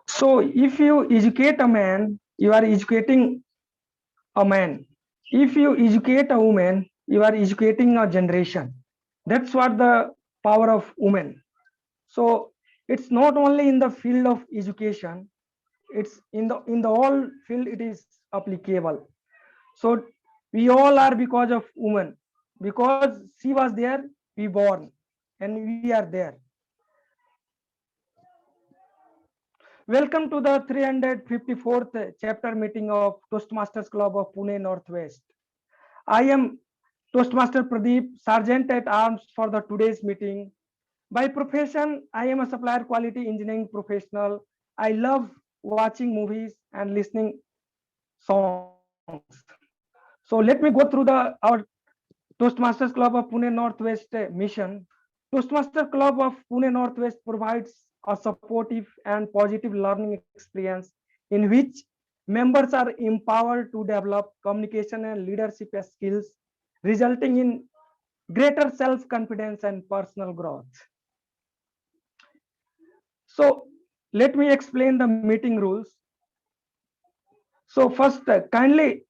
So if you educate a man, you are educating a man. If you educate a woman, you are educating a generation. That's what the power of women. So it's not only in the field of education, it's in the whole field it is applicable. So we all are because of woman. Because she was there, we born and we are there. Welcome to the 354th chapter meeting of Toastmasters Club of Pune Northwest. I am Toastmaster Pradeep, Sergeant at Arms for the today's meeting. By profession, I am a supplier quality engineering professional. I love watching movies and listening songs. So let me go through our Toastmasters Club of Pune Northwest mission. Toastmaster Club of Pune Northwest provides a supportive and positive learning experience in which members are empowered to develop communication and leadership skills, resulting in greater self-confidence and personal growth. So let me explain the meeting rules. So first, kindly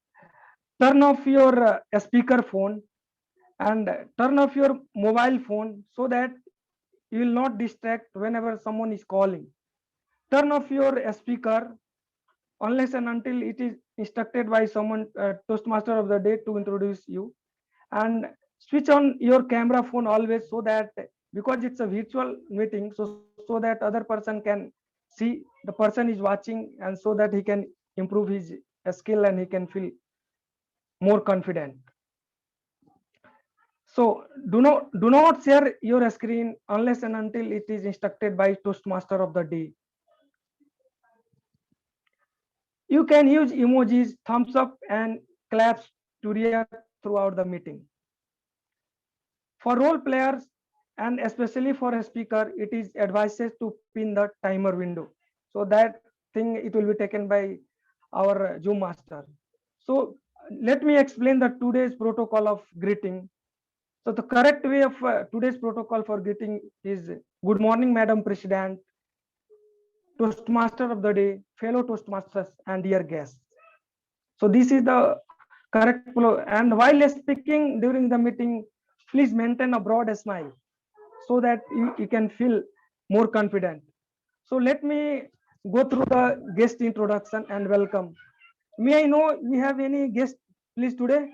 turn off your speaker phone and turn off your mobile phone so that you will not distract whenever someone is calling. Turn off your speaker unless and until it is instructed by someone, Toastmaster of the day, to introduce you. And switch on your camera phone always, so that because it's a virtual meeting, so that other person can see the person is watching, and so that he can improve his skill and he can feel more confident. So do not share your screen unless and until it is instructed by Toastmaster of the day. You can use emojis, thumbs up, and claps to react throughout the meeting. For role players and especially for a speaker, it is advised to pin the timer window. So that thing it will be taken by our Zoom master. So let me explain the today's protocol of greeting. So the correct way of today's protocol for greeting is good morning, Madam President, Toastmaster of the day, fellow Toastmasters, and dear guests. So this is the correct flow. And while speaking during the meeting, please maintain a broad smile so that you can feel more confident. So let me go through the guest introduction and welcome. May I know we have any guest please today?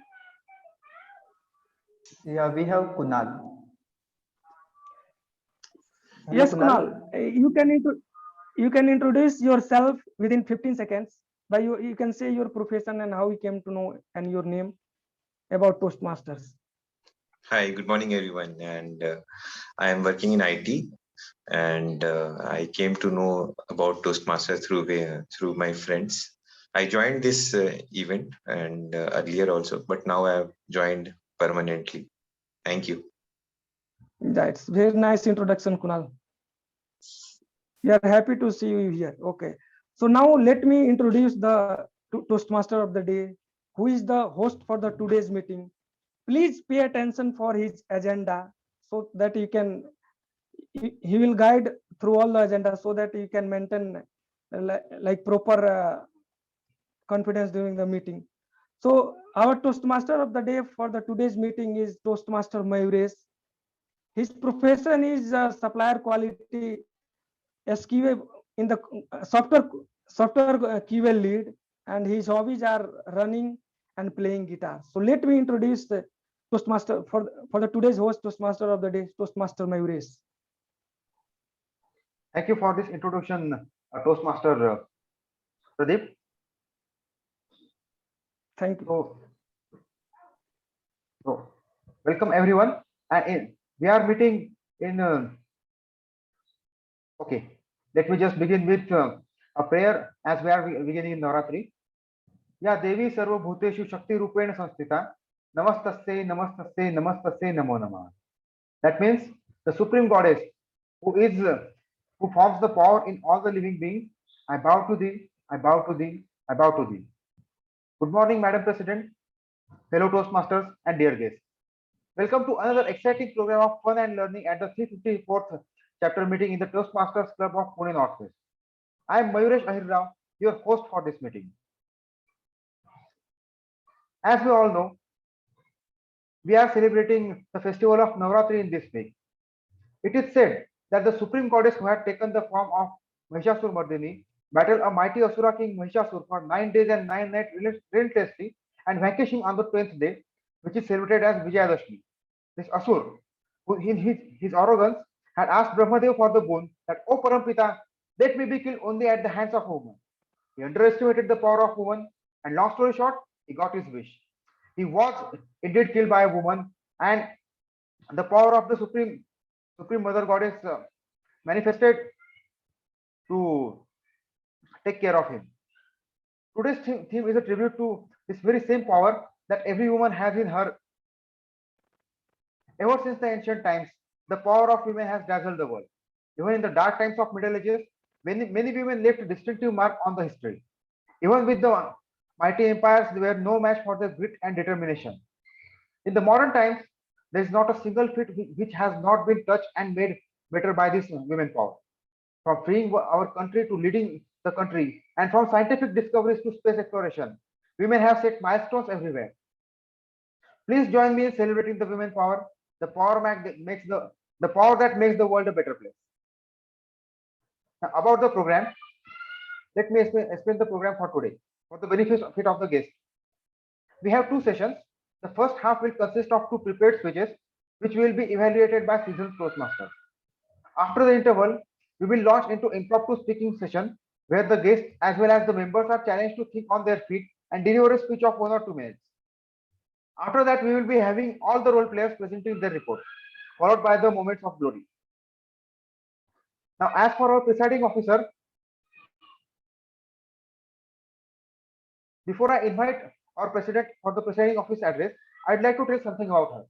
Yeah, we have Kunal. Hello, Yes, Kunal. Kunal. You can introduce yourself within 15 seconds. By you can say your profession and how you came to know and your name about Toastmasters. Hi, good morning, everyone. And I am working in IT, and I came to know about Toastmasters through my friends. I joined this event and earlier also, but now I have joined permanently. Thank you. That's very nice introduction, Kunal. We are happy to see you here. Okay. So now let me introduce the Toastmaster of the day, who is the host for the today's meeting. Please pay attention for his agenda so that you can he will guide through all the agenda so that you can maintain like proper confidence during the meeting. So our Toastmaster of the day for the today's meeting is Toastmaster Mayuresh. His profession is supplier quality SQA in the software QA lead, and his hobbies are running and playing guitar. So let me introduce the Toastmaster for the today's host, Toastmaster of the day, Toastmaster Mayuresh. Thank you for this introduction, Toastmaster Pradeep. Thank you. So, welcome everyone. And we are meeting in. Okay, let me just begin with a prayer as we are beginning in Navratri. Ya Devi Sarva Bhuteshu Shakti Rupena Sanstita. Namastasse, namastasse, namastasse, namo namah. That means the Supreme Goddess, who forms the power in all the living beings. I bow to thee. I bow to thee. I bow to thee. Good morning, Madam President, fellow Toastmasters, and dear guests. Welcome to another exciting program of fun and learning at the 354th chapter meeting in the Toastmasters Club of Pune Northwest. I am Mayuresh Ahir Rao, your host for this meeting. As we all know, we are celebrating the festival of Navratri in this week. It is said that the supreme goddess who had taken the form of Mahishasur Mardini battled a mighty Asura king Mahishasur for 9 days and 9 nights relentlessly and vanquishing on the 10th day, which is celebrated as Vijayadashmi. This Asur, who in his arrogance, had asked Brahmadev for the boon that, O Parampita, let me be killed only at the hands of a woman. He underestimated the power of woman, and long story short, he got his wish. He was indeed killed by a woman, and the power of the Supreme Mother Goddess manifested to take care of him. Today's theme is a tribute to this very same power that every woman has in her. Ever since the ancient times, the power of women has dazzled the world. Even in the dark times of Middle Ages, many women left a distinctive mark on the history. Even with the mighty empires, they were no match for their grit and determination. In the modern times, there is not a single feat which has not been touched and made better by this women power. From freeing our country to leading the country, and from scientific discoveries to space exploration, women have set milestones everywhere. Please join me in celebrating the women power, the power that makes the world a better place. Now, about the program, let me explain the program for today for the benefit of the guests. We have two sessions. The first half will consist of two prepared speeches, which will be evaluated by seasoned Toastmasters. After the interval, we will launch into impromptu speaking session, where the guests as well as the members are challenged to think on their feet and deliver a speech of 1 or 2 minutes. After that, we will be having all the role players presenting their report, followed by the moments of glory. Now, as for our presiding officer, before I invite our president for the presiding office address, I'd like to tell something about her.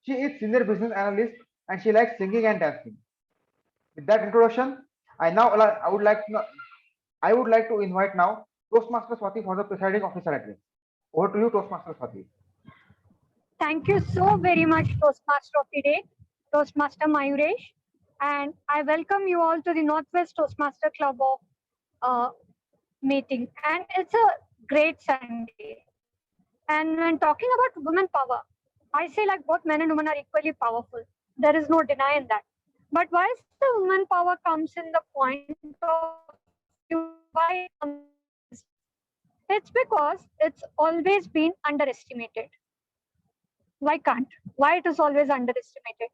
She is senior business analyst and she likes singing and dancing. With that introduction, I would like to invite now Toastmaster Swati for the presiding officer address. Over to you, Toastmaster Swati. Thank you so very much, Toastmaster of the Day, Toastmaster Mayuresh. And I welcome you all to the Northwest Toastmaster Club of meeting. And it's a great Sunday. And when talking about women power, I say like both men and women are equally powerful. There is no denying that. But why is the woman power comes in the point of why it's because it's always been underestimated. Why can't? Why it is always underestimated?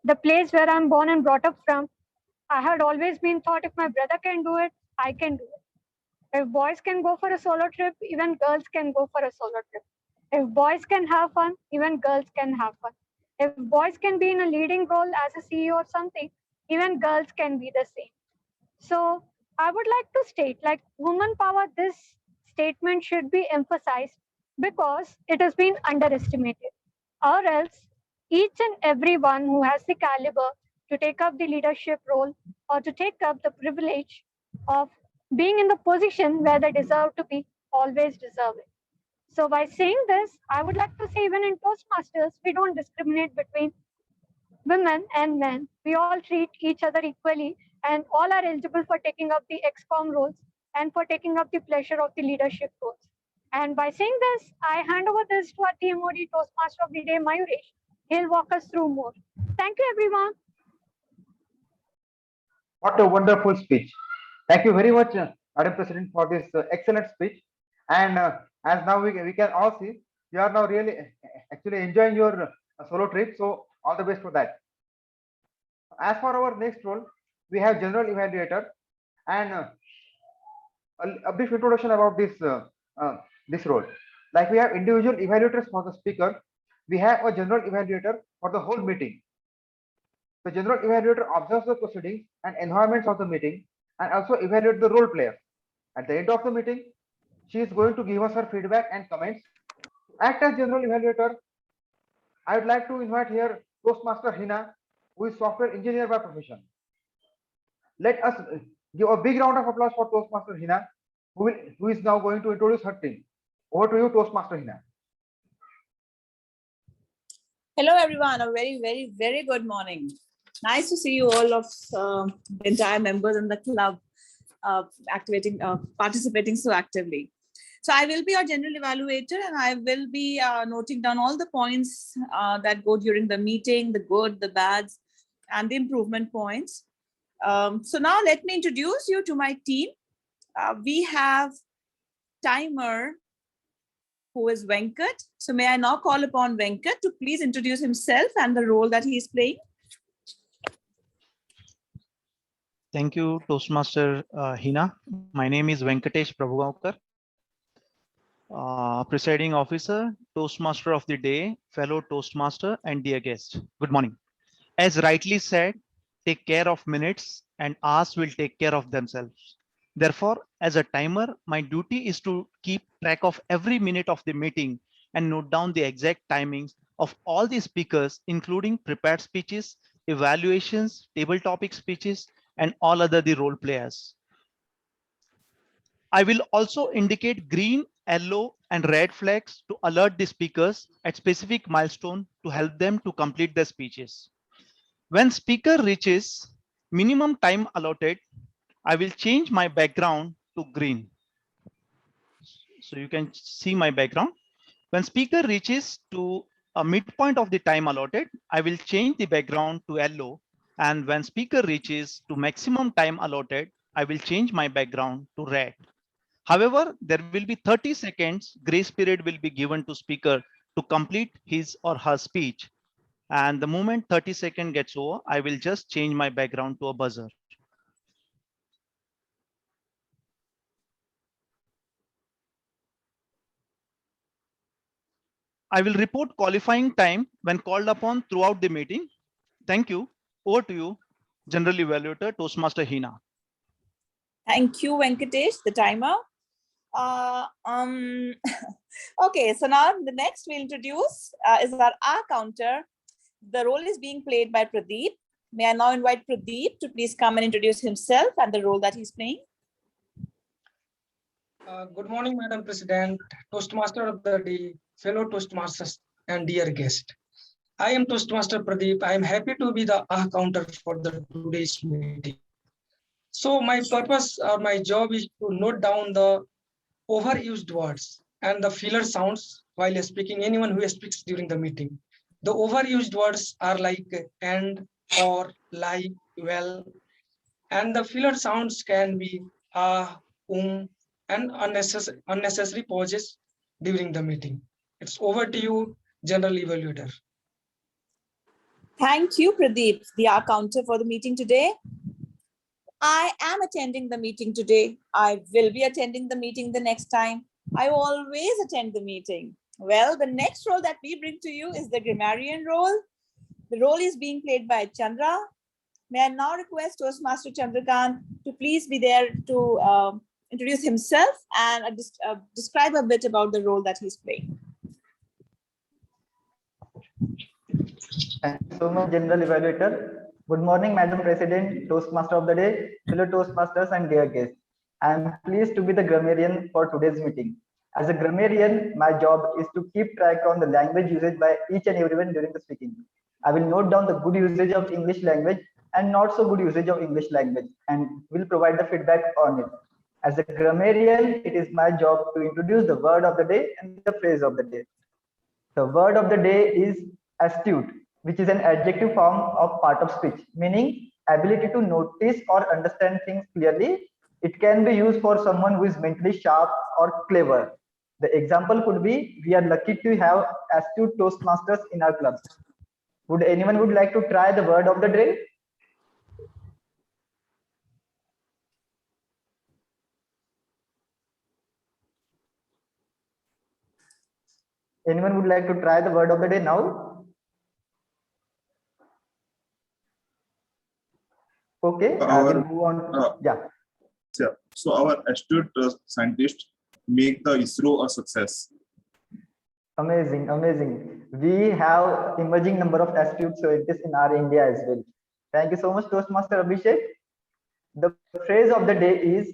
The place where I'm born and brought up from, I had always been thought if my brother can do it, I can do it. If boys can go for a solo trip, even girls can go for a solo trip. If boys can have fun, even girls can have fun. If boys can be in a leading role as a CEO or something, even girls can be the same. So I would like to state, like woman power, this statement should be emphasized because it has been underestimated. Or else, each and everyone who has the caliber to take up the leadership role or to take up the privilege of being in the position where they deserve to be, always deserve it. So by saying this, I would like to say even in Toastmasters, we don't discriminate between women and men. We all treat each other equally and all are eligible for taking up the ExCom roles and for taking up the pleasure of the leadership roles. And by saying this, I hand over this to our TMOD Toastmaster of the Day, Mayuresh. He'll walk us through more. Thank you, everyone. What a wonderful speech. Thank you very much, Madam President, for this excellent speech. And as now we can all see, you are now really actually enjoying your solo trip. So all the best for that. As for our next role, we have general evaluator, and a brief introduction about this role. Like we have individual evaluators for the speaker, we have a general evaluator for the whole meeting. The general evaluator observes the proceedings and environments of the meeting and also evaluate the role player. At the end of the meeting, she is going to give us her feedback and comments. To act as general evaluator, I would like to invite here Toastmaster Hina, who is software engineer by profession. Let us give a big round of applause for Toastmaster Hina, who is now going to introduce her team. Over to you, Toastmaster Hina. Hello, everyone. A very, very, very good morning. Nice to see you all of the entire members in the club participating so actively. So I will be your general evaluator, and I will be noting down all the points that go during the meeting, the good, the bads, and the improvement points. So now let me introduce you to my team. We have timer, who is Venkat. So may I now call upon Venkat to please introduce himself and the role that he is playing. Thank you, Toastmaster Hina. My name is Venkatesh Prabhugaonkar, presiding officer, Toastmaster of the day, fellow Toastmaster, and dear guest. Good morning. As rightly said, take care of minutes and hours will take care of themselves. Therefore, as a timer, my duty is to keep track of every minute of the meeting and note down the exact timings of all the speakers, including prepared speeches, evaluations, table topic speeches, and all other the role players. I will also indicate green, yellow, and red flags to alert the speakers at specific milestone to help them to complete their speeches. When speaker reaches minimum time allotted, I will change my background to green. So you can see my background. When speaker reaches to a midpoint of the time allotted, I will change the background to yellow. And when speaker reaches to maximum time allotted, I will change my background to red. However, there will be 30 seconds grace period will be given to speaker to complete his or her speech. And the moment 30 seconds gets over, I will just change my background to a buzzer. I will report qualifying time when called upon throughout the meeting. Thank you. Over to you, General Evaluator, Toastmaster Hina. Thank you, Venkatesh, the timer. Okay, so now the next we'll introduce is our R counter. The role is being played by Pradeep. May I now invite Pradeep to please come and introduce himself and the role that he's playing. Good morning, Madam President, Toastmaster of the day, fellow Toastmasters, and dear guest. I am Toastmaster Pradeep. I am happy to be the counter for the today's meeting. So my purpose or my job is to note down the overused words and the filler sounds while speaking, anyone who speaks during the meeting. The overused words are like and, or, like, well, and the filler sounds can be and unnecessary pauses during the meeting. It's over to you, General Evaluator. Thank you, Pradeep, the R counter for the meeting today. I am attending the meeting today. I will be attending the meeting the next time. I always attend the meeting. Well, the next role that we bring to you is the grammarian role. The role is being played by Chandra. May I now request Toastmaster Chandrakant to please be there to introduce himself and describe a bit about the role that he's playing. Thank you so much, General Evaluator. Good morning, Madam President, Toastmaster of the day, fellow Toastmasters, and dear guests. I am pleased to be the grammarian for today's meeting. As a grammarian, my job is to keep track on the language usage by each and everyone during the speaking. I will note down the good usage of English language and not so good usage of English language and will provide the feedback on it. As a grammarian, it is my job to introduce the word of the day and the phrase of the day. The word of the day is astute, which is an adjective form of part of speech, meaning ability to notice or understand things clearly. It can be used for someone who is mentally sharp or clever. The example could be, we are lucky to have astute Toastmasters in our club. Would anyone would like to try the word of the day? Anyone would like to try the word of the day now? Okay, I will move on. Yeah. So our astute scientists make the ISRO a success. Amazing, amazing. We have emerging number of astute scientists in our India as well. Thank you so much, Toastmaster Abhishek. The phrase of the day is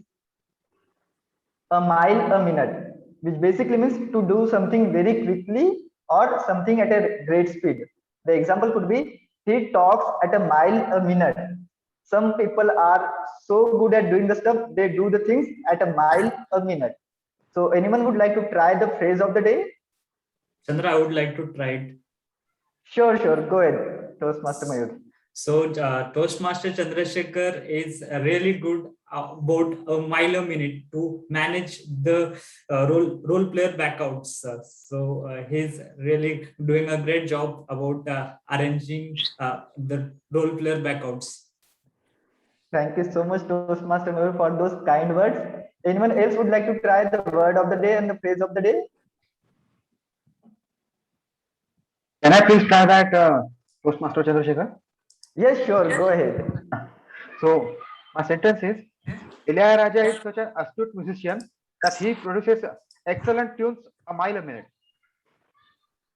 a mile a minute, which basically means to do something very quickly or something at a great speed. The example could be he talks at a mile a minute. Some people are so good at doing the stuff, they do the things at a mile a minute. So anyone would like to try the phrase of the day? Chandra, I would like to try it. Sure, go ahead, Toastmaster Mayur. So Toastmaster Chandrasekhar is really good about a mile a minute to manage the role player backouts. He's really doing a great job about arranging the role player backouts. Thank you so much, Toastmaster Mayur, for those kind words. Anyone else would like to try the word of the day and the phrase of the day? Can I please try that, Toastmaster Chandrasekhar? Yes, sure, go ahead. So my sentence is, Ilayaraja is such an astute musician that he produces excellent tunes a mile a minute.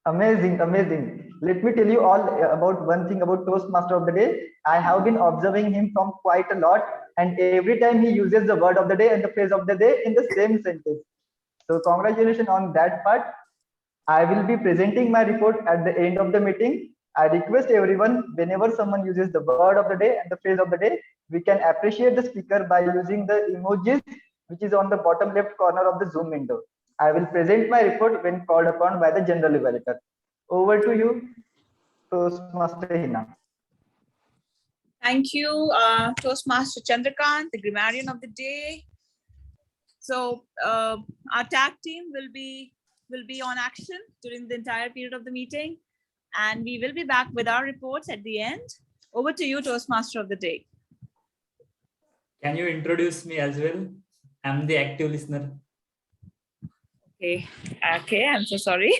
Amazing. Let me tell you all about one thing about Toastmaster of the day. I have been observing him from quite a lot, and every time he uses the word of the day and the phrase of the day in the same sentence. So congratulations on that part. I will be presenting my report at the end of the meeting. I request everyone, whenever someone uses the word of the day and the phrase of the day, we can appreciate the speaker by using the emojis, which is on the bottom left corner of the Zoom window. I will present my report when called upon by the general evaluator. Over to you, Toastmaster Hina. Thank you, Toastmaster Chandrakant, the grammarian of the day. So our tag team will be on action during the entire period of the meeting, and we will be back with our reports at the end. Over to you, Toastmaster of the day. Can you introduce me as well? I'm the active listener. Okay, I'm so sorry.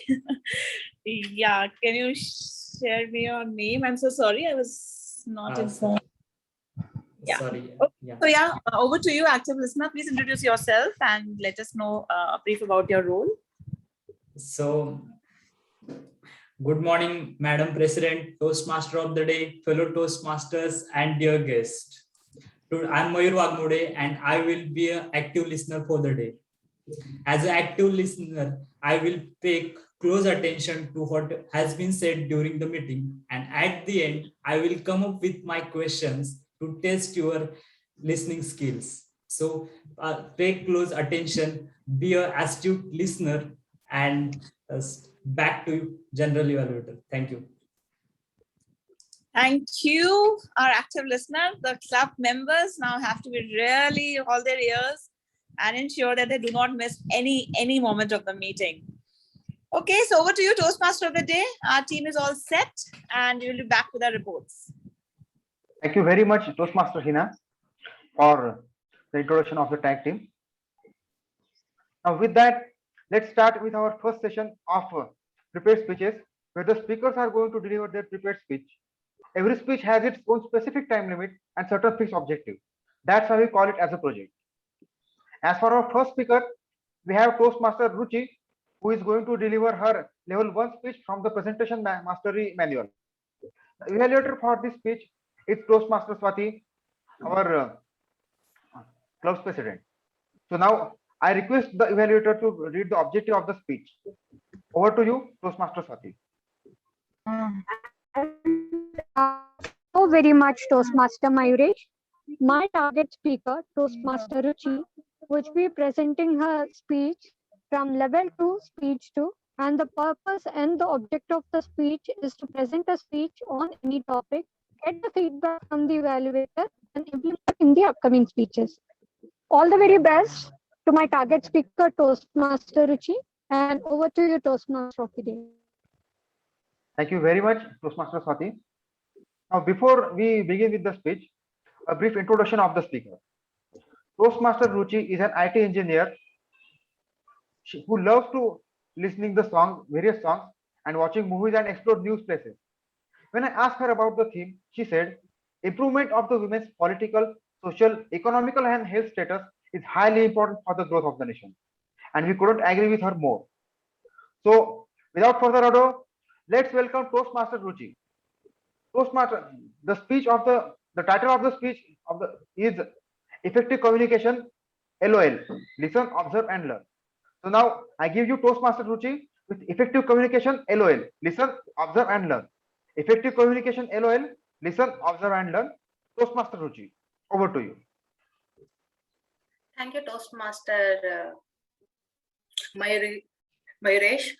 Yeah, can you share me your name? I'm so sorry, I was not informed. Yeah. Sorry. Yeah. So yeah, over to you, active listener. Please introduce yourself and let us know a brief about your role. So, good morning, Madam President, Toastmaster of the day, fellow Toastmasters, and dear guests. I'm Mayur Wagmode, and I will be an active listener for the day. As an active listener, I will pay close attention to what has been said during the meeting, and at the end, I will come up with my questions to test your listening skills. So pay close attention, be an astute listener, and back to you, General Evaluator. Thank you. Thank you, our active listener. The club members now have to be really all their ears and ensure that they do not miss any moment of the meeting. Okay, so over to you, Toastmaster of the day. Our team is all set and we will be back with our reports. Thank you very much, Toastmaster Hina, for the introduction of the tag team. Now with that, let's start with our first session of prepared speeches, where the speakers are going to deliver their prepared speech. Every speech has its own specific time limit and certain fixed objective. That's why we call it as a project. As for our first speaker, we have Toastmaster Ruchi, who is going to deliver her level 1 speech from the presentation mastery manual. The evaluator for this speech is Toastmaster Swati, our club's president. So now I request the evaluator to read the objective of the speech. Over to you, Toastmaster Swati. So very much, Toastmaster Mayuresh. My target speaker, Toastmaster Ruchi, would be presenting her speech from level 2, speech 2, and the purpose and the object of the speech is to present a speech on any topic, get the feedback from the evaluator, and implement in the upcoming speeches. All the very best to my target speaker, Toastmaster Ruchi, and over to you, Toastmaster of the day. Thank you very much, Toastmaster Swati. Now, before we begin with the speech, a brief introduction of the speaker. Toastmaster Ruchi is an IT engineer who loves to listening the various songs, and watching movies and explore new places. When I asked her about the theme, she said, improvement of the women's political, social, economical, and health status is highly important for the growth of the nation. And we couldn't agree with her more. So, without further ado, let's welcome Toastmaster Ruchi. Toastmaster, the title of the speech is Effective Communication, LOL, Listen, Observe, and Learn. So now I give you Toastmaster Ruchi with Effective Communication, LOL, Listen, Observe, and Learn. Effective communication, LOL, listen, observe and learn. Toastmaster Ruchi, over to you. Thank you, Toastmaster Mayuresh.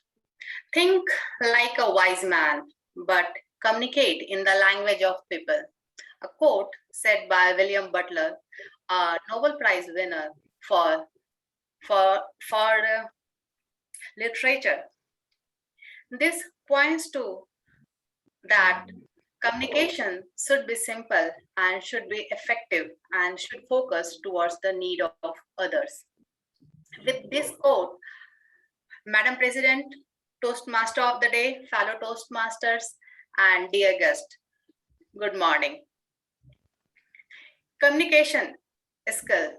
Think like a wise man, but communicate in the language of people. A quote said by William Butler, a Nobel Prize winner for literature. This points to that communication should be simple and should be effective and should focus towards the need of others. With this quote, Madam President, Toastmaster of the day, fellow Toastmasters, and dear guest, good morning. Communication skill.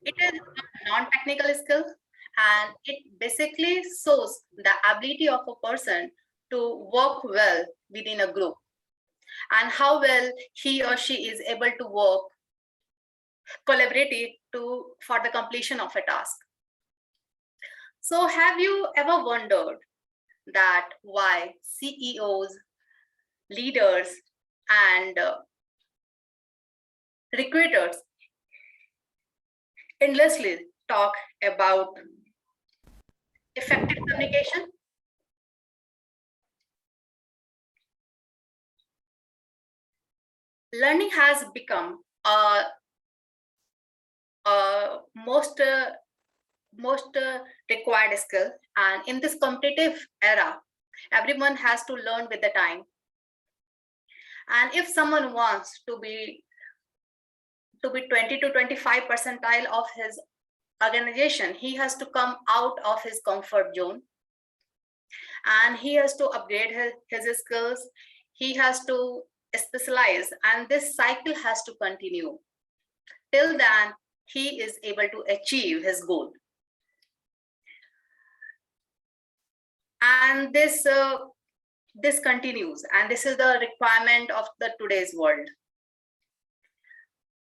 It is a non-technical skill and it basically shows the ability of a person to work well within a group and how well he or she is able to work collaboratively for the completion of a task. So have you ever wondered that why CEOs, leaders, and recruiters endlessly talk about effective communication? Learning has become a most required skill, and in this competitive era, everyone has to learn with the time. And if someone wants to be 20 to 25 percentile of his organization, he has to come out of his comfort zone and he has to upgrade his skills. He has to specialize, and this cycle has to continue till then he is able to achieve his goal. And this continues, and this is the requirement of the today's world.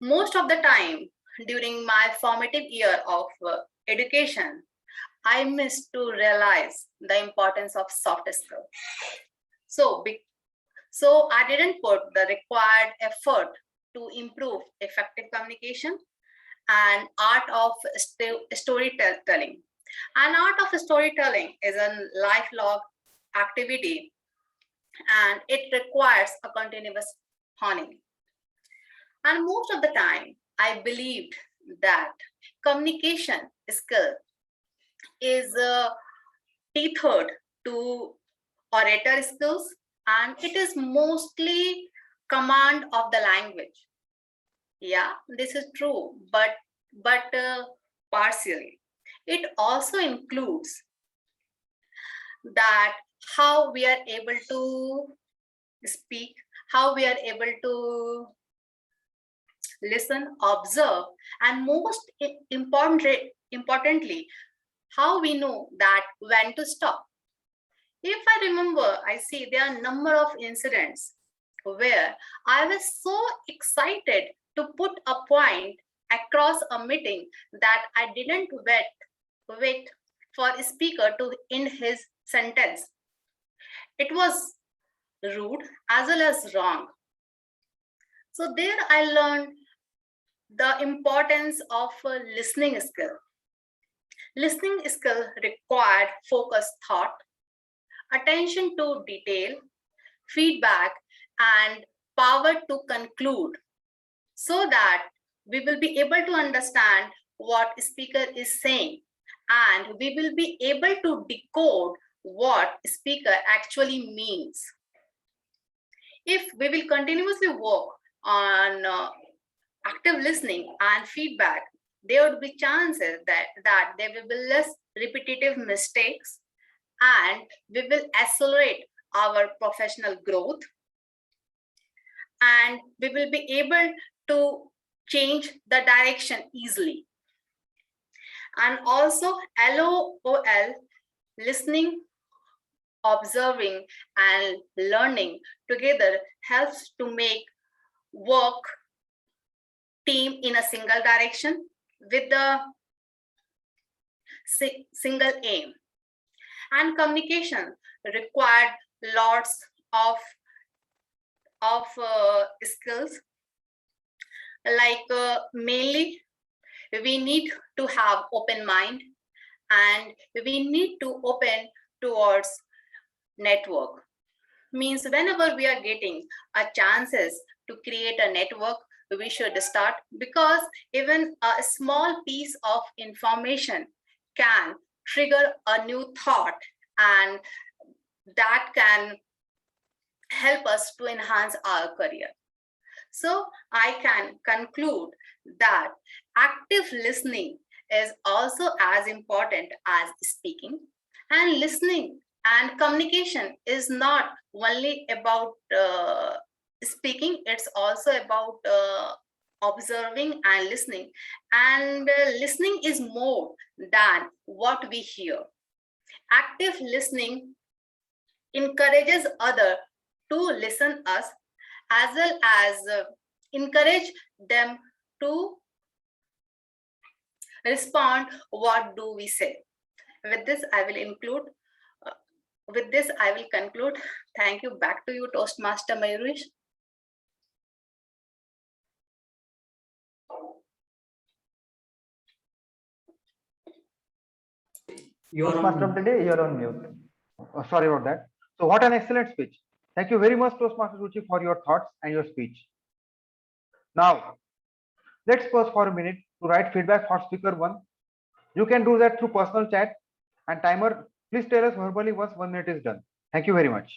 Most of the time during my formative year of education, I missed to realize the importance of soft skills. So I didn't put the required effort to improve effective communication and art of storytelling. An art of storytelling is a lifelong activity and it requires a continuous honing. And most of the time, I believed that communication skill is tethered to orator skills, and it is mostly command of the language. Yeah, this is true, but partially. It also includes that how we are able to speak, how we are able to listen, observe, and most importantly, how we know that when to stop. If I remember, I see there are a number of incidents where I was so excited to put a point across a meeting that I didn't wait for a speaker to end his sentence. It was rude as well as wrong. So there I learned the importance of a listening skill. Listening skill required focused thought, attention to detail, feedback, and power to conclude, so that we will be able to understand what speaker is saying and we will be able to decode what speaker actually means. If we will continuously work on active listening and feedback, there would be chances that there will be less repetitive mistakes and we will accelerate our professional growth and we will be able to change the direction easily. And also LOL, listening, observing, and learning together helps to make work team in a single direction with the single aim. And communication required lots of skills, like mainly we need to have open mind, and we need to open towards network. Means whenever we are getting a chances to create a network, we should start, because even a small piece of information can trigger a new thought, and that can help us to enhance our career. So I can conclude that active listening is also as important as speaking, and listening and communication is not only about speaking, it's also about observing and listening. And listening is more than what we hear. Active listening encourages other to listen us, as well as encourage them to respond what do we say. With this I will conclude. Thank you. Back to you, Toastmaster Mayuresh. You are Toastmaster of on. the day, you're on mute. Sorry about that. So what an excellent speech. Thank you very much, Toastmaster Ruchi, for your thoughts and your speech. Now, let's pause for a minute to write feedback for speaker one. You can do that through personal chat, and timer, please tell us verbally once 1 minute is done. Thank you very much.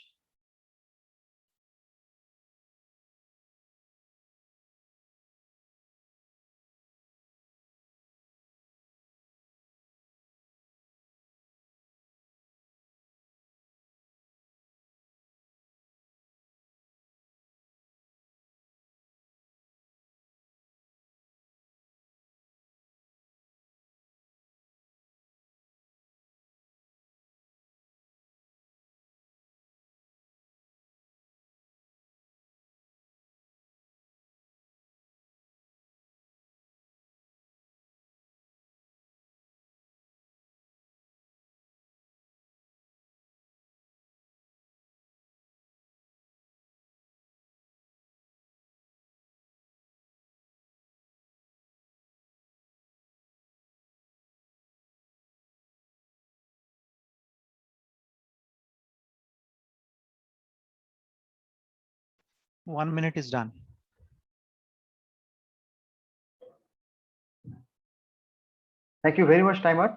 One minute is done. Thank you very much, timer.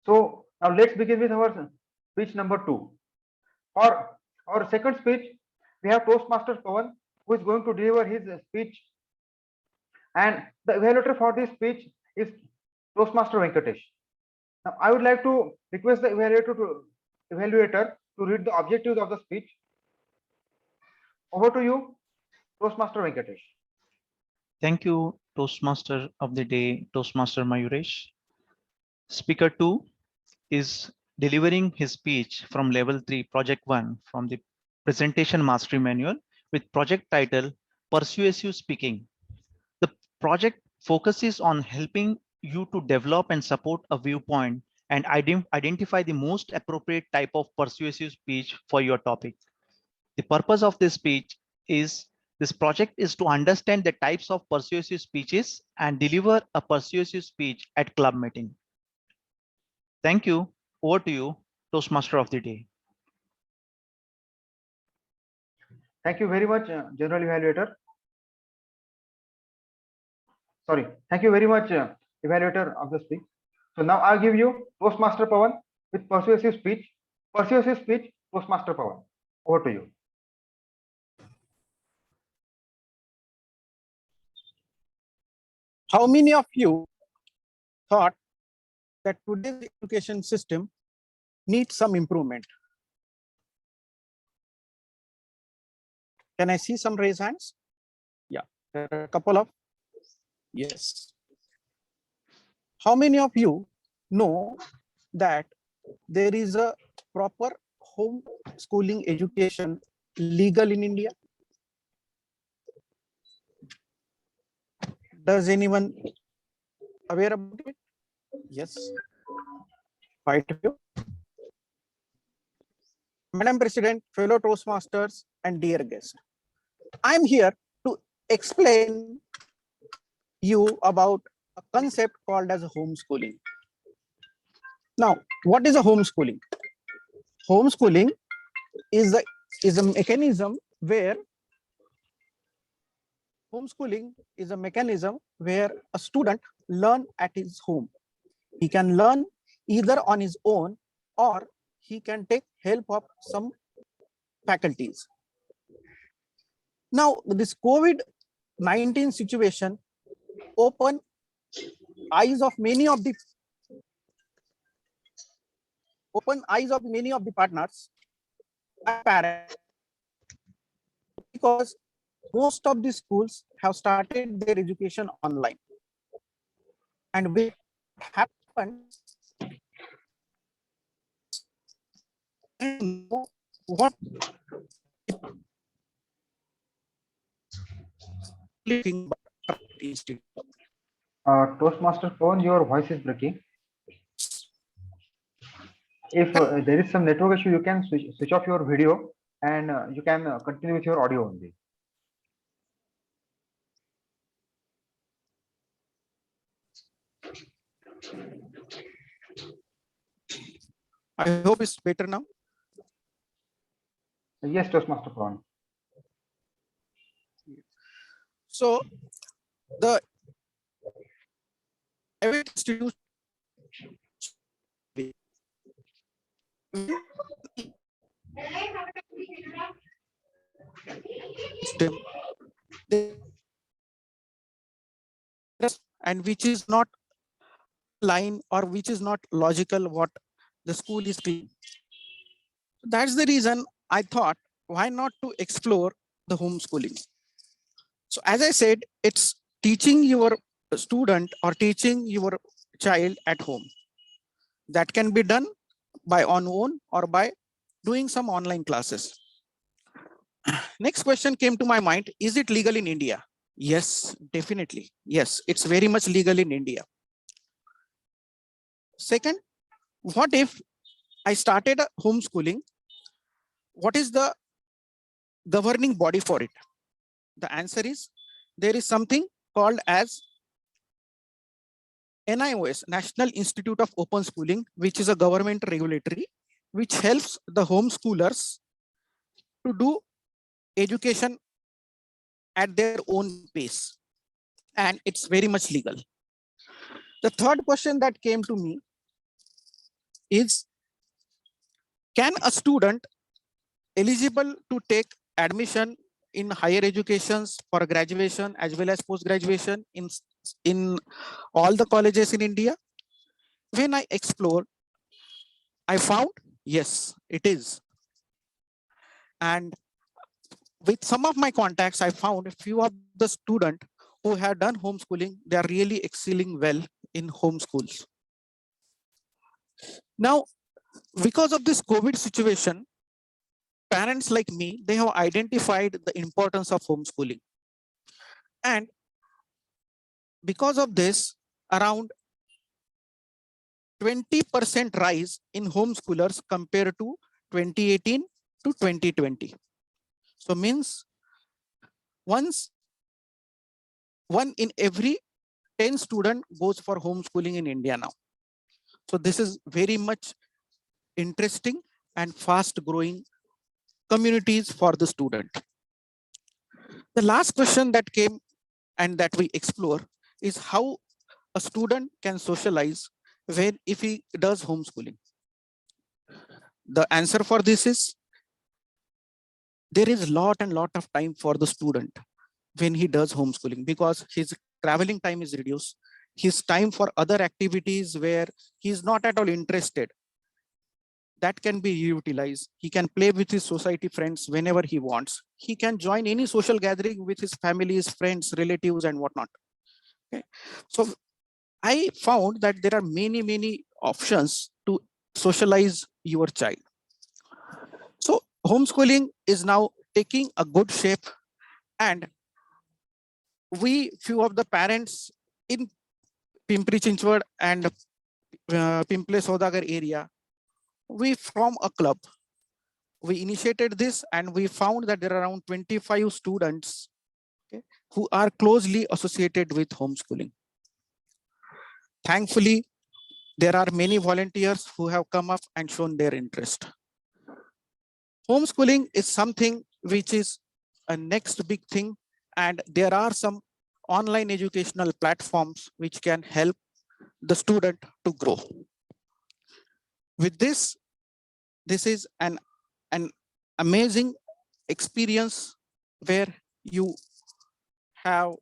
So now let's begin with our speech number 2. For our second speech, we have Toastmaster Pawan, who is going to deliver his speech. And the evaluator for this speech is Toastmaster Venkatesh. Now, I would like to request the evaluator to read the objectives of the speech. Over to you, Toastmaster Venkatesh. Thank you, Toastmaster of the day, Toastmaster Mayuresh. Speaker 2 is delivering his speech from level 3, project 1, from the presentation mastery manual with project title Persuasive Speaking. The project focuses on helping you to develop and support a viewpoint and identify the most appropriate type of persuasive speech for your topic. The purpose of this project is to understand the types of persuasive speeches and deliver a persuasive speech at club meeting. Thank you. Over to you, Toastmaster of the day. Thank you very much, General Evaluator. Sorry, thank you very much, Evaluator of the speech. So now I'll give you Toastmaster Pawan with persuasive speech. Persuasive speech, Toastmaster Pawan. Over to you. How many of you thought that today's education system needs some improvement? Can I see some raised hands? Yeah, there are a couple of. Yes. How many of you know that there is a proper home schooling education legal in India? Does anyone aware about it? Yes. Quite a few. Madam President, fellow Toastmasters, and dear guests. I'm here to explain you about a concept called as homeschooling. Now, what is a homeschooling? Homeschooling is a mechanism where a student learn at his home. He can learn either on his own or he can take help of some faculties. Now, this COVID-19 situation open eyes of many of the partners and parents, because most of the schools have started their education online. And what happened, what Toastmaster phone, your voice is breaking. If there is some network issue, you can switch off your video and you can continue with your audio only. I hope it's better now. Yes, Toastmaster phone. So the institution and which is not line or which is not logical what the school is doing. That's the reason I thought, why not to explore the homeschooling? So as I said, it's teaching your student or teaching your child at home. That can be done by on own or by doing some online classes. Next question came to my mind, is it legal in India? Yes, definitely. Yes, it's very much legal in India. Second, what if I started a homeschooling? What is the governing body for it? The answer is, there is something called as NIOS, National Institute of Open Schooling, which is a government regulatory, which helps the homeschoolers to do education at their own pace. And it's very much legal. The third question that came to me is, can a student eligible to take admission in higher educations for graduation as well as post-graduation in all the colleges in India? When I explored, I found, yes, it is. And with some of my contacts, I found a few of the students who have done homeschooling, they are really excelling well in homeschools. Now, because of this COVID situation, parents like me, they have identified the importance of homeschooling. And because of this, around 20% rise in homeschoolers compared to 2018 to 2020. So means one in every 10 student goes for homeschooling in India now. So this is very much interesting and fast growing communities for the student. The last question that came and that we explore is how a student can socialize when if he does homeschooling. The answer for this is, there is lot of time for the student when he does homeschooling, because his traveling time is reduced. His time for other activities where he's not at all interested, that can be utilized. He can play with his society friends whenever he wants. He can join any social gathering with his families, friends, relatives, and whatnot. Okay. So I found that there are many options to socialize your child. So homeschooling is now taking a good shape, and few of the parents in Pimpri Chinchwad and Pimple Saudagar area, we form a club we initiated this and we found that there are around 25 students, okay, who are closely associated with homeschooling. Thankfully, there are many volunteers who have come up and shown their interest. Homeschooling is something which is a next big thing, and there are some online educational platforms which can help the student to grow. With this, this is an amazing experience where you have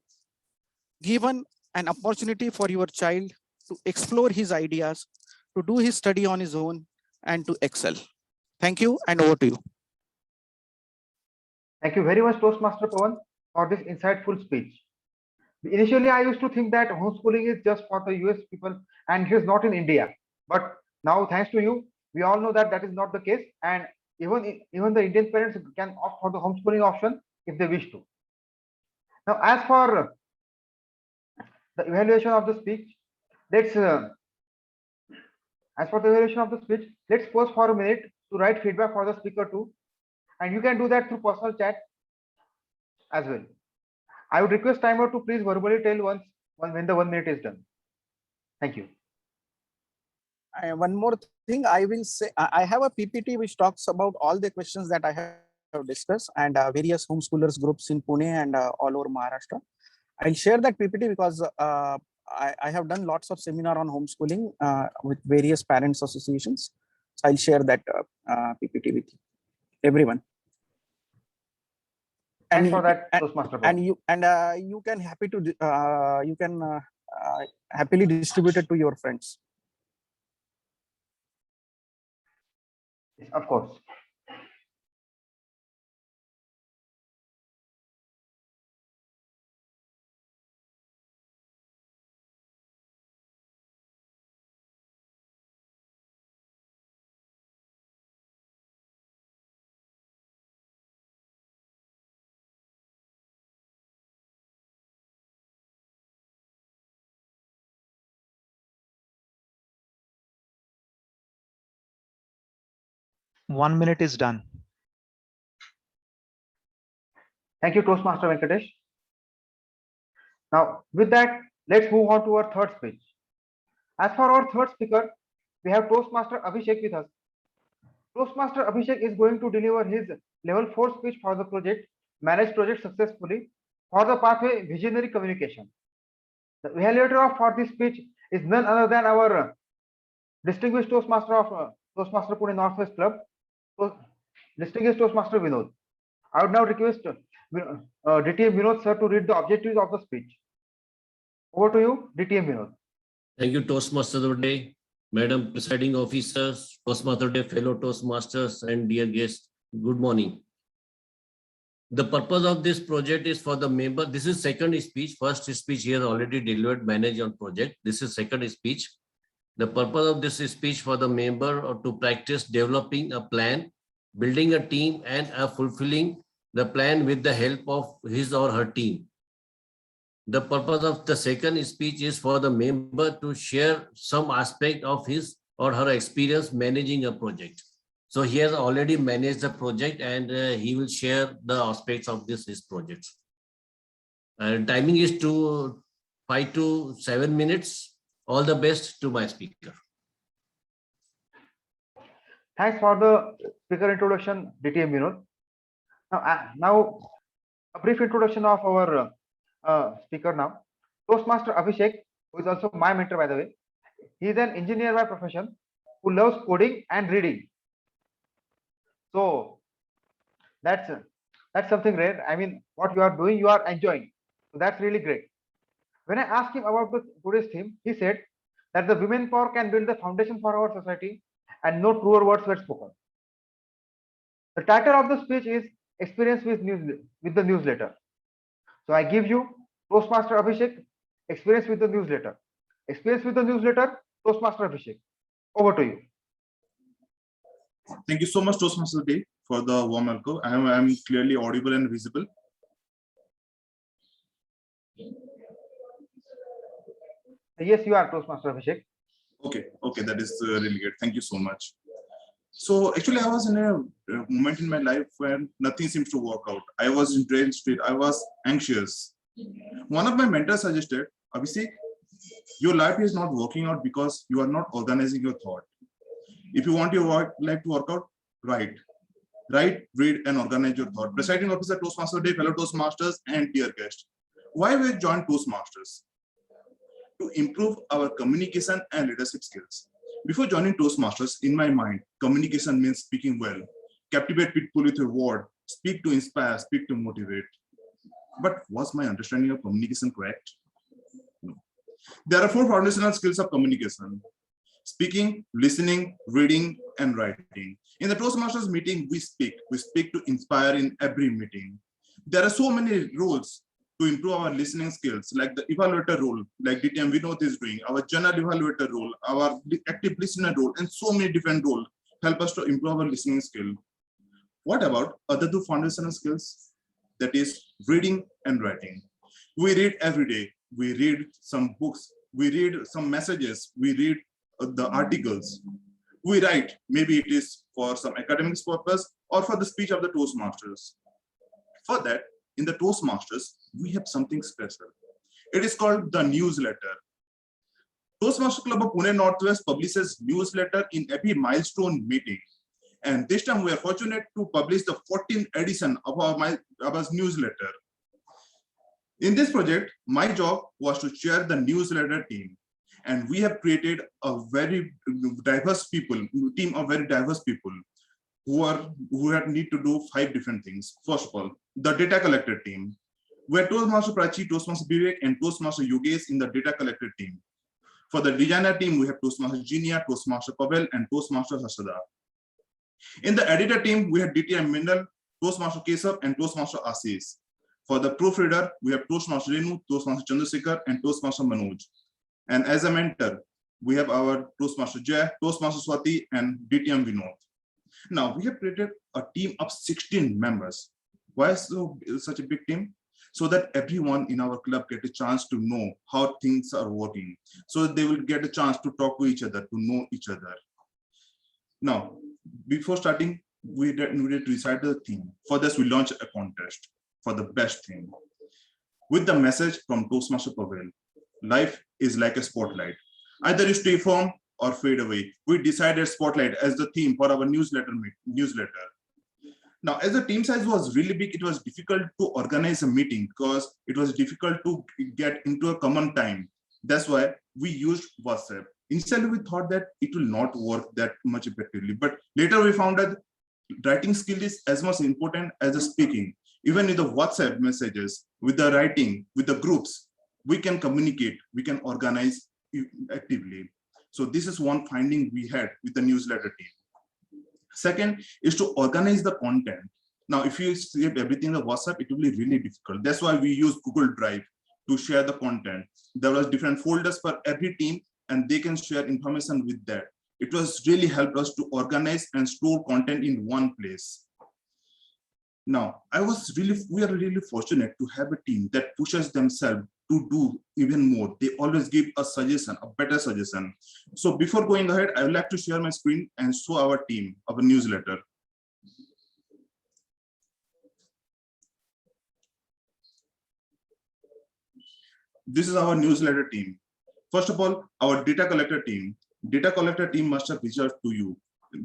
given an opportunity for your child to explore his ideas, to do his study on his own, and to excel. Thank you, and over to you. Thank you very much, Toastmaster Pawan, for this insightful speech. Initially, I used to think that homeschooling is just for the US people and it is not in India. But now, thanks to you, we all know that that is not the case. And even the Indian parents can opt for the homeschooling option if they wish to. Now, as for the evaluation of the speech, let's pause for a minute to write feedback for the speaker too. And you can do that through personal chat as well. I would request timer to please verbally tell when the 1 minute is done. Thank you. One more thing I will say, I have a PPT which talks about all the questions that I have discussed, and various homeschoolers groups in Pune and all over Maharashtra. I'll share that PPT because I have done lots of seminar on homeschooling with various parents associations. So I'll share that PPT with you, everyone. Thanks for that, Toastmaster. And you can happily distribute it to your friends. Yes, of course. One minute is done. Thank you, Toastmaster Venkatesh. Now, with that, let's move on to our third speech. As for our third speaker, we have Toastmaster Abhishek with us. Toastmaster Abhishek is going to deliver his level 4 speech for the project, Manage Project Successfully, for the pathway Visionary Communication. The evaluator for this speech is none other than our distinguished Toastmaster of Toastmaster Pune Northwest Club, distinguished Toastmaster Vinod. I would now request DTM Vinod sir to read the objectives of the speech. Over to you, DTM Vinod. Thank you, Toastmaster of the Day, Madam Presiding Officers, Toastmaster Day, fellow Toastmasters, and dear guests. Good morning. The purpose of this project is for the member. This is second speech. First speech he has already delivered, manage on project. This is second speech. The purpose of this speech for the member or to practice developing a plan, building a team, and fulfilling the plan with the help of his or her team. The purpose of the second speech is for the member to share some aspect of his or her experience managing a project. So he has already managed the project and he will share the aspects of his project. Timing is 5 to 7 minutes. All the best to my speaker. Thanks for the speaker introduction, DTM Vinod. Now a brief introduction of our speaker now. Toastmaster Abhishek, who is also my mentor, by the way. He is an engineer by profession who loves coding and reading. So that's something rare. I mean, what you are doing, you are enjoying. So that's really great. When I asked him about today's theme, he said that the women power can build the foundation for our society, and no truer words were spoken. The title of the speech is Experience with the Newsletter. So I give you Toastmaster Abhishek, Experience with the Newsletter. Experience with the Newsletter, Toastmaster Abhishek. Over to you. Thank you so much, Toastmaster Day, for the warm welcome. I am clearly audible and visible. Yes, you are Toastmaster Abhishek. Okay, that is really good. Thank you so much. So actually, I was in a moment in my life when nothing seems to work out. I was in drain street. I was anxious. One of my mentors suggested, Abhishek, your life is not working out because you are not organizing your thought. If you want your life to work out, write, read, and organize your thought. Presiding officer, Toastmaster Day, fellow Toastmasters, and dear guest. Why we joined Toastmasters? To improve our communication and leadership skills. Before joining Toastmasters, in my mind, communication means speaking well, captivate people with your word, speak to inspire, speak to motivate. But was my understanding of communication correct? No. There are 4 foundational skills of communication: speaking, listening, reading, and writing. In the Toastmasters meeting, we speak to inspire in every meeting. There are so many rules to improve our listening skills, like the evaluator role, like DTM Vinod is doing, our general evaluator role, our active listener role, and so many different roles help us to improve our listening skill. What about other 2 foundational skills? That is reading and writing. We read every day. We read some books. We read some messages. We read the articles. We write, maybe it is for some academics purpose or for the speech of the Toastmasters. For that, in the Toastmasters, we have something special. It is called the newsletter. Toastmaster Club of Pune Northwest publishes newsletter in every milestone meeting. And this time we are fortunate to publish the 14th edition of our newsletter. In this project, my job was to chair the newsletter team. And we have created a very diverse team of very diverse people who need to do 5 different things. First of all, the data collector team, where Toastmaster Prachi, Toastmaster Vivek, and Toastmaster Yogesh in the data collector team. For the designer team, we have Toastmaster Jinia, Toastmaster Pavel, and Toastmaster Hasada. In the editor team, we have DTM Mindal, Toastmaster Keshav, and Toastmaster Ashish. For the proofreader, we have Toastmaster Renu, Toastmaster Chandrasekhar, and Toastmaster Manoj. And as a mentor, we have our Toastmaster Jay, Toastmaster Swati, and DTM Vinod. Now, we have created a team of 16 members. Why such a big team? So that everyone in our club get a chance to know how things are working. So that they will get a chance to talk to each other, to know each other. Now, before starting, we needed to decide the theme. For this, we launched a contest for the best theme. With the message from Toastmaster Pavel, life is like a spotlight. Either you stay firm or fade away. We decided spotlight as the theme for our newsletter. Now, as the team size was really big, it was difficult to organize a meeting because it was difficult to get into a common time. That's why we used WhatsApp. Initially, we thought that it will not work that much effectively, but later we found that writing skill is as much important as the speaking. Even with the WhatsApp messages, with the writing, with the groups, we can communicate, we can organize actively. So this is one finding we had with the newsletter team. Second is to organize the content. Now, if you save everything in the WhatsApp, it will be really difficult. That's why we use Google Drive to share the content. There was different folders for every team, and they can share information with that. It was really helped us to organize and store content in one place. Now, we are really fortunate to have a team that pushes themselves to do even more. They always give a suggestion, a better suggestion. So before going ahead, I would like to share my screen and show our team, our newsletter. This is our newsletter team. First of all, our data collector team. Data collector team must have reached out to you.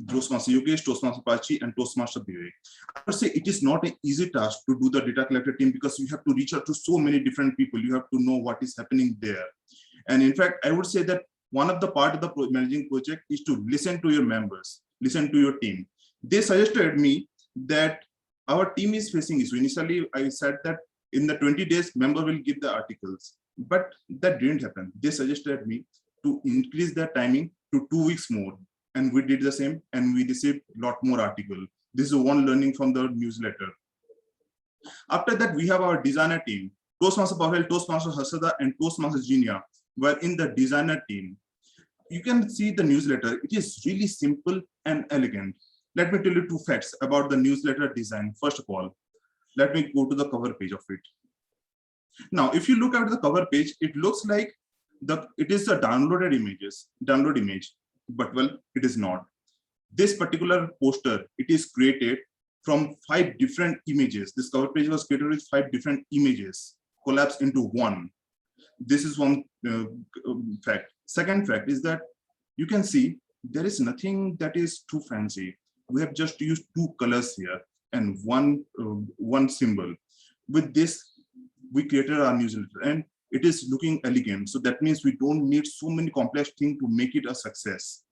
Toastmaster Yogesh, Toastmaster Prachi, and Toastmaster Vivek. I would say it is not an easy task to do the data collector team because you have to reach out to so many different people. You have to know what is happening there. And in fact, I would say that one of the part of the managing project is to listen to your members, listen to your team. They suggested me that our team is facing issue. Initially, I said that in the 20 days, member will give the articles, but that didn't happen. They suggested me to increase the timing to 2 weeks more. And we did the same, and we received a lot more articles. This is one learning from the newsletter. After that, we have our designer team. Toastmaster Pavel, Toastmaster Hasada, and Toastmaster Jinia were in the designer team. You can see the newsletter. It is really simple and elegant. Let me tell you 2 facts about the newsletter design. First of all, let me go to the cover page of it. Now, if you look at the cover page, it looks like it is a download image. But well, it is not. This particular poster, it is created from 5 different images. This cover page was created with 5 different images collapsed into one. This is one fact. Second fact is that you can see there is nothing that is too fancy. We have just used 2 colors here and one symbol. With this, we created our newsletter and it is looking elegant. So that means we don't need so many complex things to make it a success.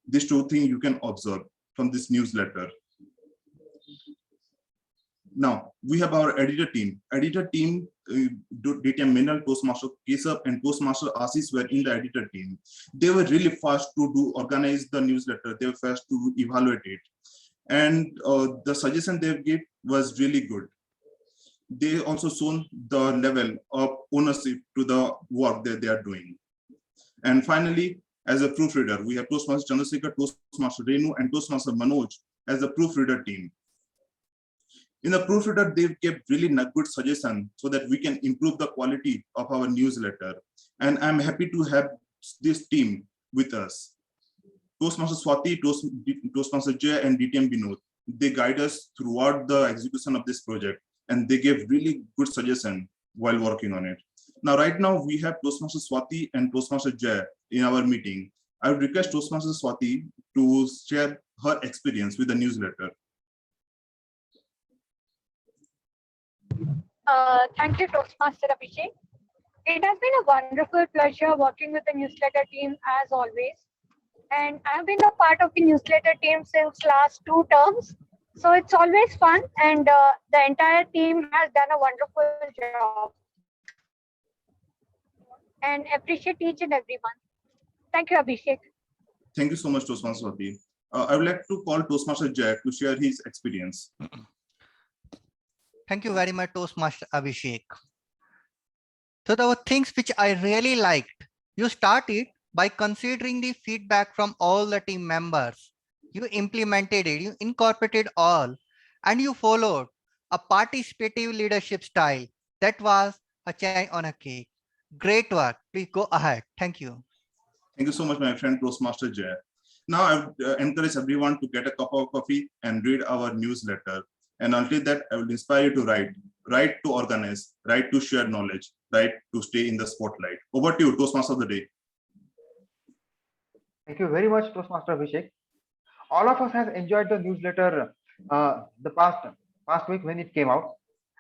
These 2 things you can observe from this newsletter. Now we have our editor team. DTM Minal, Toastmaster Keshav, and Toastmaster Ashish were in the editor team. They were really fast to organize the newsletter. They were fast to evaluate it. And the suggestion they gave was really good. They also shown the level of ownership to the work that they are doing. And finally, as a proofreader, we have Toastmaster Chandrasekhar, Toastmaster Renu, and Toastmaster Manoj as the proofreader team. In the proofreader, they gave really good suggestion so that we can improve the quality of our newsletter. And I'm happy to have this team with us. Toastmaster Swati, Toastmaster Jay, and DTM Vinod, they guide us throughout the execution of this project, and they gave really good suggestion while working on it. Now, right now, we have Toastmaster Swati and Toastmaster Jay in our meeting. I would request Toastmaster Swati to share her experience with the newsletter. Thank you, Toastmaster Abhishek. It has been a wonderful pleasure working with the newsletter team as always. And I've been a part of the newsletter team since last 2 terms. So it's always fun, and the entire team has done a wonderful job. And appreciate each and every one. Thank you, Abhishek. Thank you so much, Toastmaster Swati. I would like to call Toastmaster Jay to share his experience. Thank you very much, Toastmaster Abhishek. So there were things which I really liked. You started by considering the feedback from all the team members. You implemented it, you incorporated all, and you followed a participative leadership style. That was a cherry on a cake. Great work. Please go ahead. Thank you. Thank you so much, my friend Toastmaster Jay. Now I would encourage everyone to get a cup of coffee and read our newsletter. And until that, I will inspire you to write to organize, write to share knowledge, write to stay in the spotlight. Over to you, Toastmaster of the day. Thank you very much, Toastmaster Abhishek. All of us have enjoyed the newsletter the past week when it came out.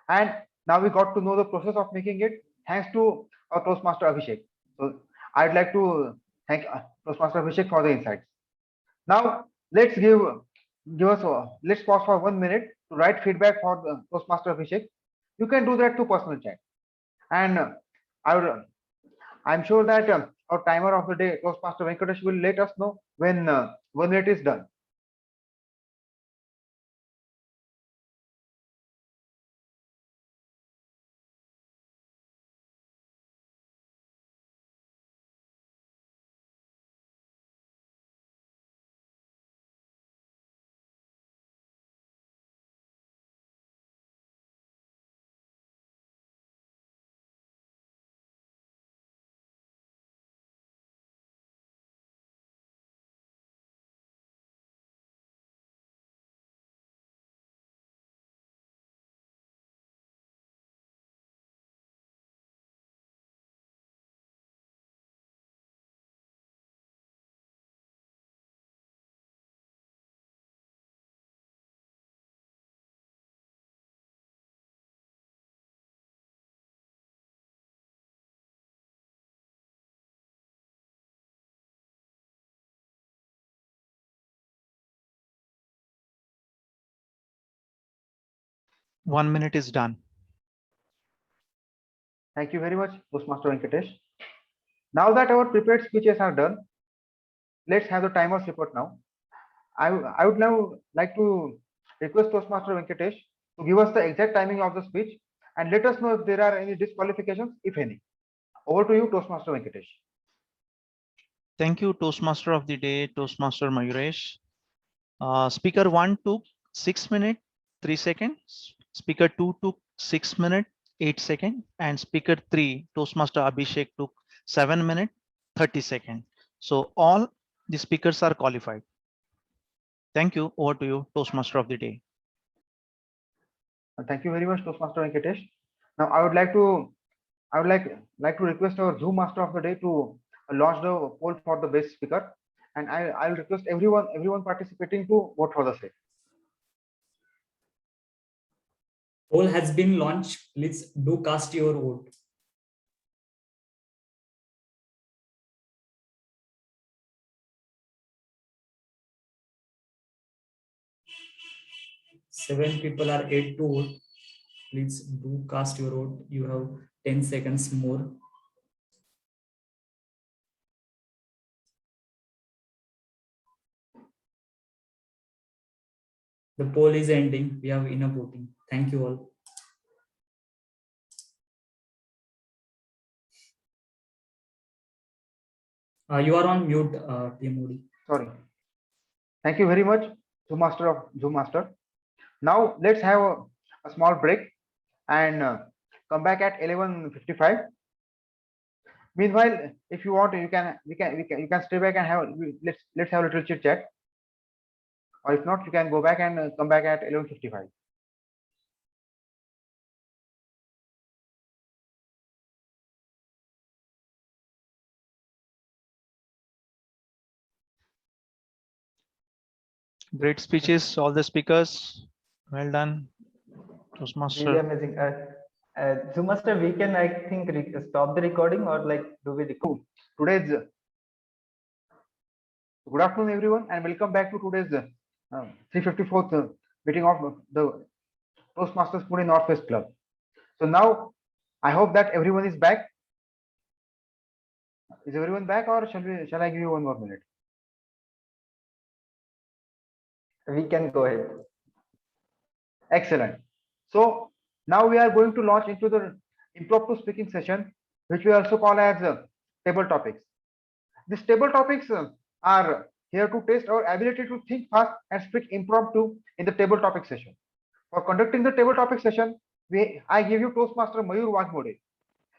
And now we got to know the process of making it thanks to our Toastmaster Abhishek. So I'd like to thank Toastmaster Abhishek for the insights. Now let's let's pause for 1 minute to write feedback for the Toastmaster Abhishek. You can do that through personal chat. And I'm sure that our timer of the day, Toastmaster Venkatesh, will let us know when 1 minute is done. One minute is done. Thank you very much, Toastmaster Venkatesh. Now that our prepared speeches are done, let's have the timers report now. I would now like to request Toastmaster Venkatesh to give us the exact timing of the speech and let us know if there are any disqualifications, if any. Over to you, Toastmaster Venkatesh. Thank you, Toastmaster of the day, Toastmaster Mayuresh. Speaker 1 took 6 minutes, 3 seconds. Speaker 2 took 6 minutes, 8 seconds. And Speaker 3, Toastmaster Abhishek, took 7 minutes, 30 seconds. So all the speakers are qualified. Thank you. Over to you, Toastmaster of the day. Thank you very much, Toastmaster Venkatesh. Now I would like to request our Zoom Master of the Day to launch the poll for the best speaker, and I'll request everyone participating to vote for the same. Poll has been launched. Please do cast your vote. Seven people are yet to vote. Please do cast your vote. You have 10 seconds more. The poll is ending. We have enough voting. Thank you all. You are on mute, TMOD. Sorry. Thank you very much, Zoom Master. Now let's have a small break and come back at 11:55. Meanwhile, if you want, you can stay back and let's have a little chit chat. Or if not, you can go back and come back at 11:55. Great speeches, all the speakers. Well done, Toastmaster. Really amazing. Zoom Master, we can, I think, stop the recording, or like, do we record? Today's good afternoon, everyone, and welcome back to today's 354th meeting of the Toastmasters Pune Northwest Club. So now, I hope that everyone is back. Is everyone back, or shall I give you one more minute? We can go ahead. Excellent. So now we are going to launch into the impromptu speaking session, which we also call as table topics. These table topics are here to test our ability to think fast and speak impromptu in the table topic session. For conducting the table topic session, I give you Toastmaster Mayur Wagmode.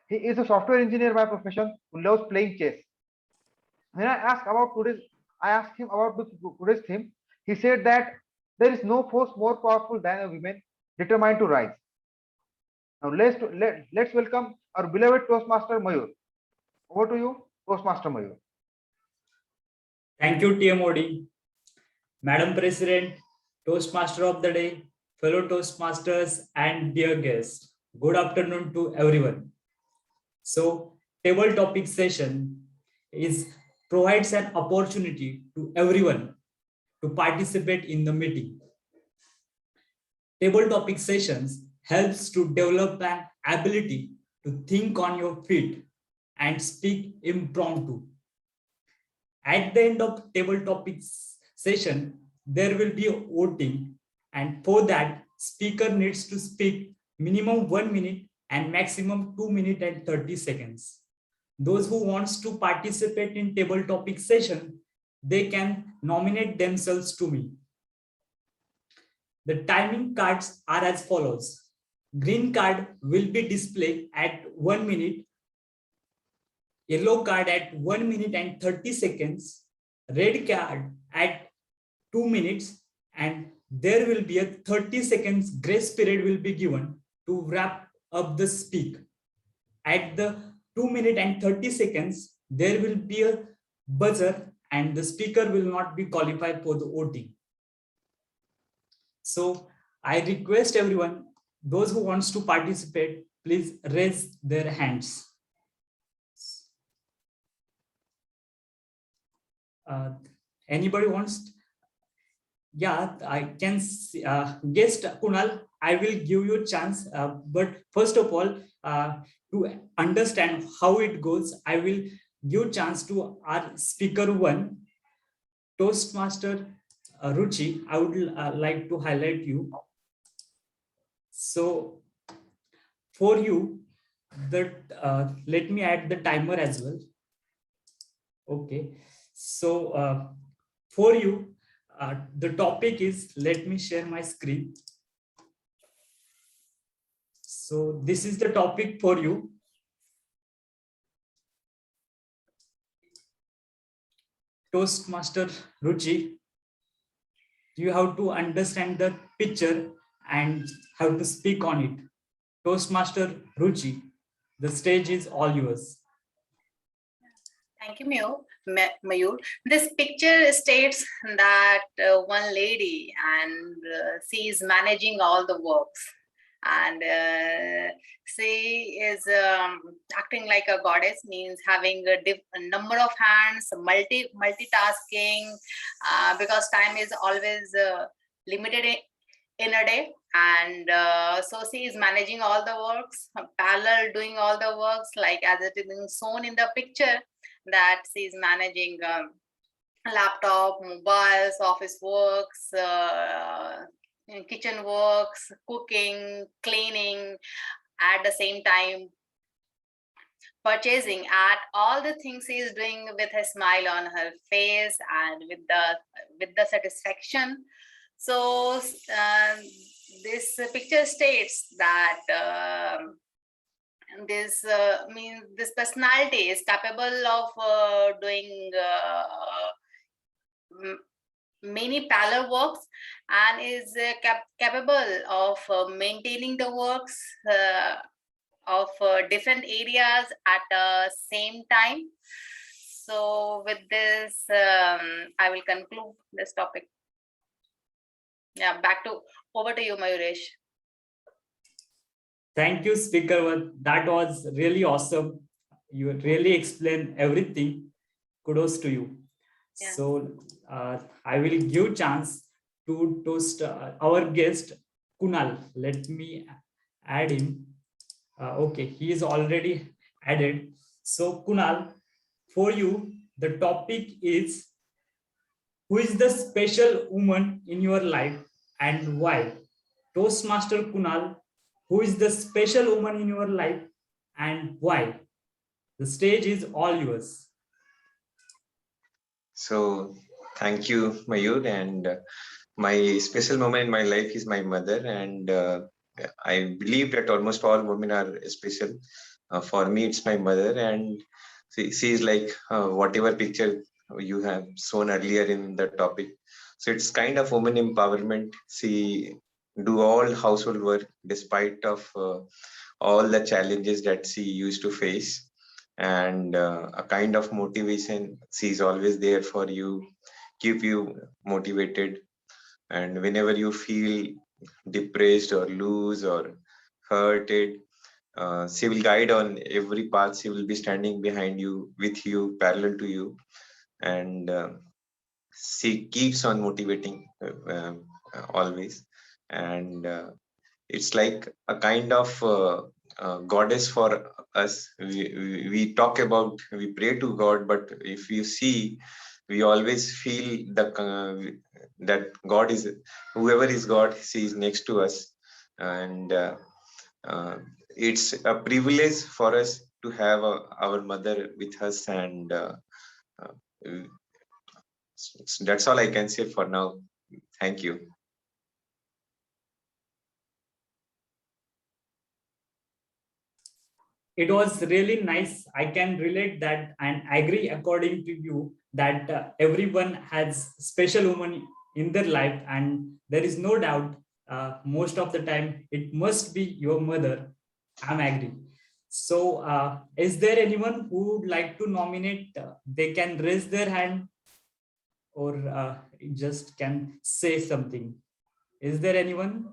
He is a software engineer by profession who loves playing chess. When I asked him about today's theme, he said that there is no force more powerful than a woman determined to rise. Now let's welcome our beloved Toastmaster Mayur. Over to you, Toastmaster Mayur. Thank you, TMOD. Madam President, Toastmaster of the Day, fellow Toastmasters, and dear guests. Good afternoon to everyone. So, table topic session provides an opportunity to everyone to participate in the meeting. Table topic sessions helps to develop an ability to think on your feet and speak impromptu. At the end of table topics session, there will be a voting, and for that, speaker needs to speak minimum 1 minute and maximum 2 minutes and 30 seconds. Those who wants to participate in table topic session, they can nominate themselves to me. The timing cards are as follows. Green card will be displayed at 1 minute, yellow card at 1 minute and 30 seconds, red card at 2 minutes, and there will be a 30 seconds grace period will be given to wrap up the speak. At the 2 minute and 30 seconds, there will be a buzzer and the speaker will not be qualified for the voting. So I request everyone, those who wants to participate, please raise their hands. Anybody wants? Yeah, I can see, guest Kunal, I will give you a chance. But first of all, to understand how it goes, I will give chance to our speaker one, Toastmaster Ruchi. I would like to highlight you. So for you, let me add the timer as well. Okay. So for you, the topic is, let me share my screen. So this is the topic for you. Toastmaster Ruchi. You have to understand the picture and have to speak on it. Toastmaster Ruchi, the stage is all yours. Thank you, Mayur. This picture states that one lady and she is managing all the works, and she is acting like a goddess, means having a number of hands, multitasking, because time is always limited in a day, and so she is managing all the works, parallel doing all the works, like as it is shown in the picture, that she is managing laptop, mobiles, office works, kitchen works, cooking, cleaning, at the same time purchasing, at all the things she is doing with a smile on her face and with the satisfaction. So this picture states that this means this personality is capable of doing many parallel works, and is capable of maintaining the works of different areas at the same time. So with this, I will conclude this topic. Yeah, over to you, Mayuresh. Thank you, Speaker. That was really awesome. You really explained everything. Kudos to you. Yeah. So I will give chance to toast our guest, Kunal. Let me add him. Okay, he is already added. So Kunal, for you, the topic is, who is the special woman in your life and why? Toastmaster Kunal, who is the special woman in your life and why? The stage is all yours. So thank you, Mayur. And my special moment in my life is my mother. And I believe that almost all women are special. For me, it's my mother. And she is like whatever picture you have shown earlier in the topic. So it's kind of woman empowerment. She do all household work despite of all the challenges that she used to face, and a kind of motivation. She's always there for you, keep you motivated, and whenever you feel depressed or loose or hurted, she will guide on every path. She will be standing behind you, with you, parallel to you, and she keeps on motivating always. And it's like a kind of goddess for us. We talk about, we pray to God, but if you see, we always feel that God is, whoever is God, she is next to us. And it's a privilege for us to have our mother with us. And that's all I can say for now. Thank you. It was really nice. I can relate that and agree according to you that everyone has special woman in their life, and there is no doubt most of the time it must be your mother. I'm agree. So is there anyone who would like to nominate? They can raise their hand or just can say something. Is there anyone?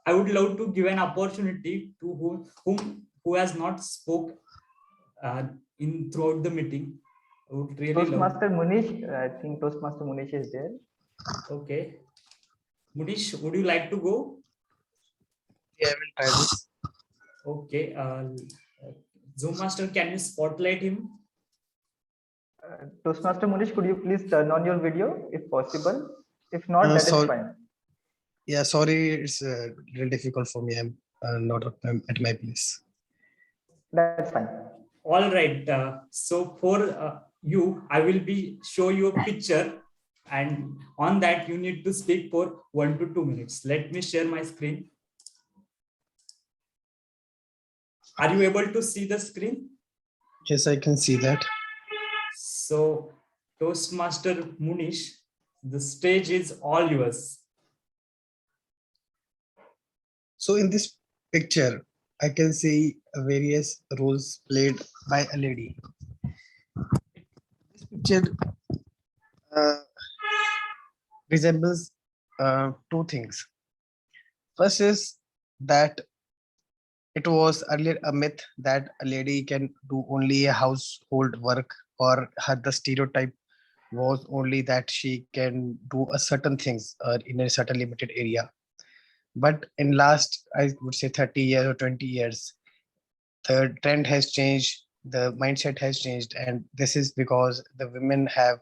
I would love to give an opportunity to who has not spoke in throughout the meeting. I would really Toastmaster Munish, I think Toastmaster Munish is there. Okay. Munish, would you like to go? Yeah, I will try this. Okay. Zoom Master, can you spotlight him? Toastmaster Munish, could you please turn on your video if possible? If not, that is fine. Yeah, sorry, it's really difficult for me. I'm not at my place. That's fine. All right. So for you, I will show you a picture, and on that you need to speak for 1 to 2 minutes. Let me share my screen. Are you able to see the screen? Yes, I can see that. So Toastmaster Munish, the stage is all yours. So in this picture, I can see various roles played by a lady. This picture resembles two things. First is that it was earlier a myth that a lady can do only a household work, or had the stereotype was only that she can do a certain things in a certain limited area. But in last, I would say 30 years or 20 years, the trend has changed, the mindset has changed, and this is because the women have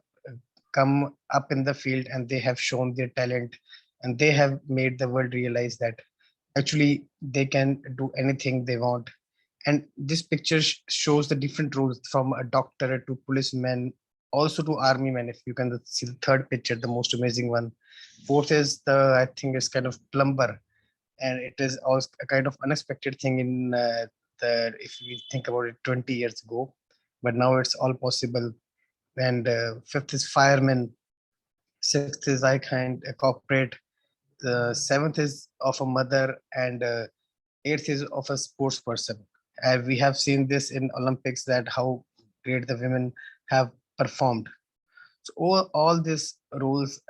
come up in the field and they have shown their talent, and they have made the world realize that actually they can do anything they want. And this picture shows the different roles, from a doctor to policeman, also to army man. If you can see the third picture, the most amazing one. Fourth is the, I think it's kind of plumber, and it is also a kind of unexpected thing in if we think about it 20 years ago, but now it's all possible. And fifth is fireman, sixth is I kind a corporate, the seventh is of a mother, and eighth is of a sports person. We have seen this in Olympics, that how great the women have performed. So all these roles,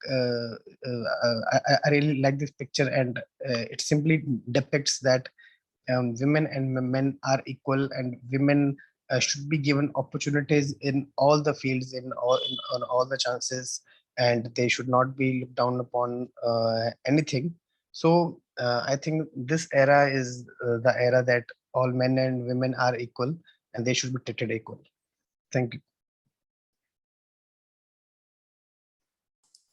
I really like this picture, and it simply depicts that women and men are equal, and women should be given opportunities in all the fields, on all the chances, and they should not be looked down upon anything. So I think this era is the era that all men and women are equal, and they should be treated equal. Thank you.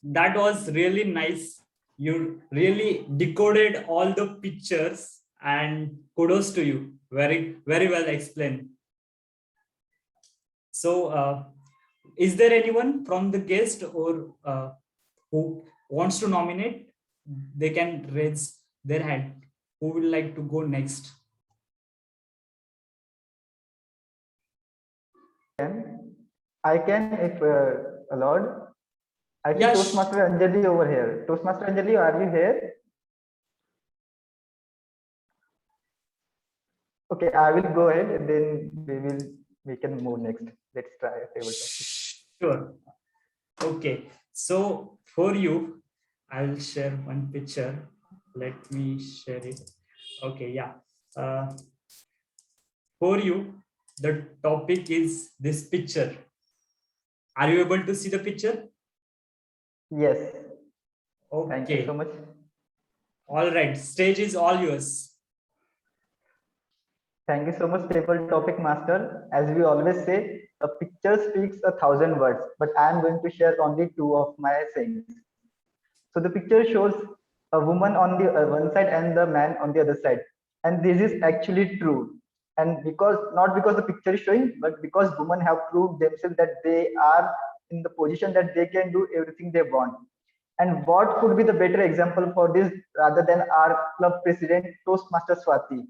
That was really nice. You really decoded all the pictures, and kudos to you. Very, very well explained. So is there anyone from the guest or who wants to nominate? They can raise their hand. Who would like to go next? I can, if allowed. I think Yes. Toastmaster Anjali over here. Toastmaster Anjali, are you here? Okay, I will go ahead, and then we can move next. Let's try a tabletop. Sure. Okay. So for you, I'll share one picture. Let me share it. Okay. Yeah. For you, the topic is this picture. Are you able to see the picture? Yes. Okay. Thank you so much. All right. Stage is all yours. Thank you so much, table topic master. As we always say, a picture speaks 1,000 words, but I am going to share only 2 of my sayings. So the picture shows a woman on the one side and the man on the other side, and this is actually true. And not because the picture is showing, but because women have proved themselves that they are in the position that they can do everything they want. And what could be the better example for this rather than our club president, Toastmaster Swati?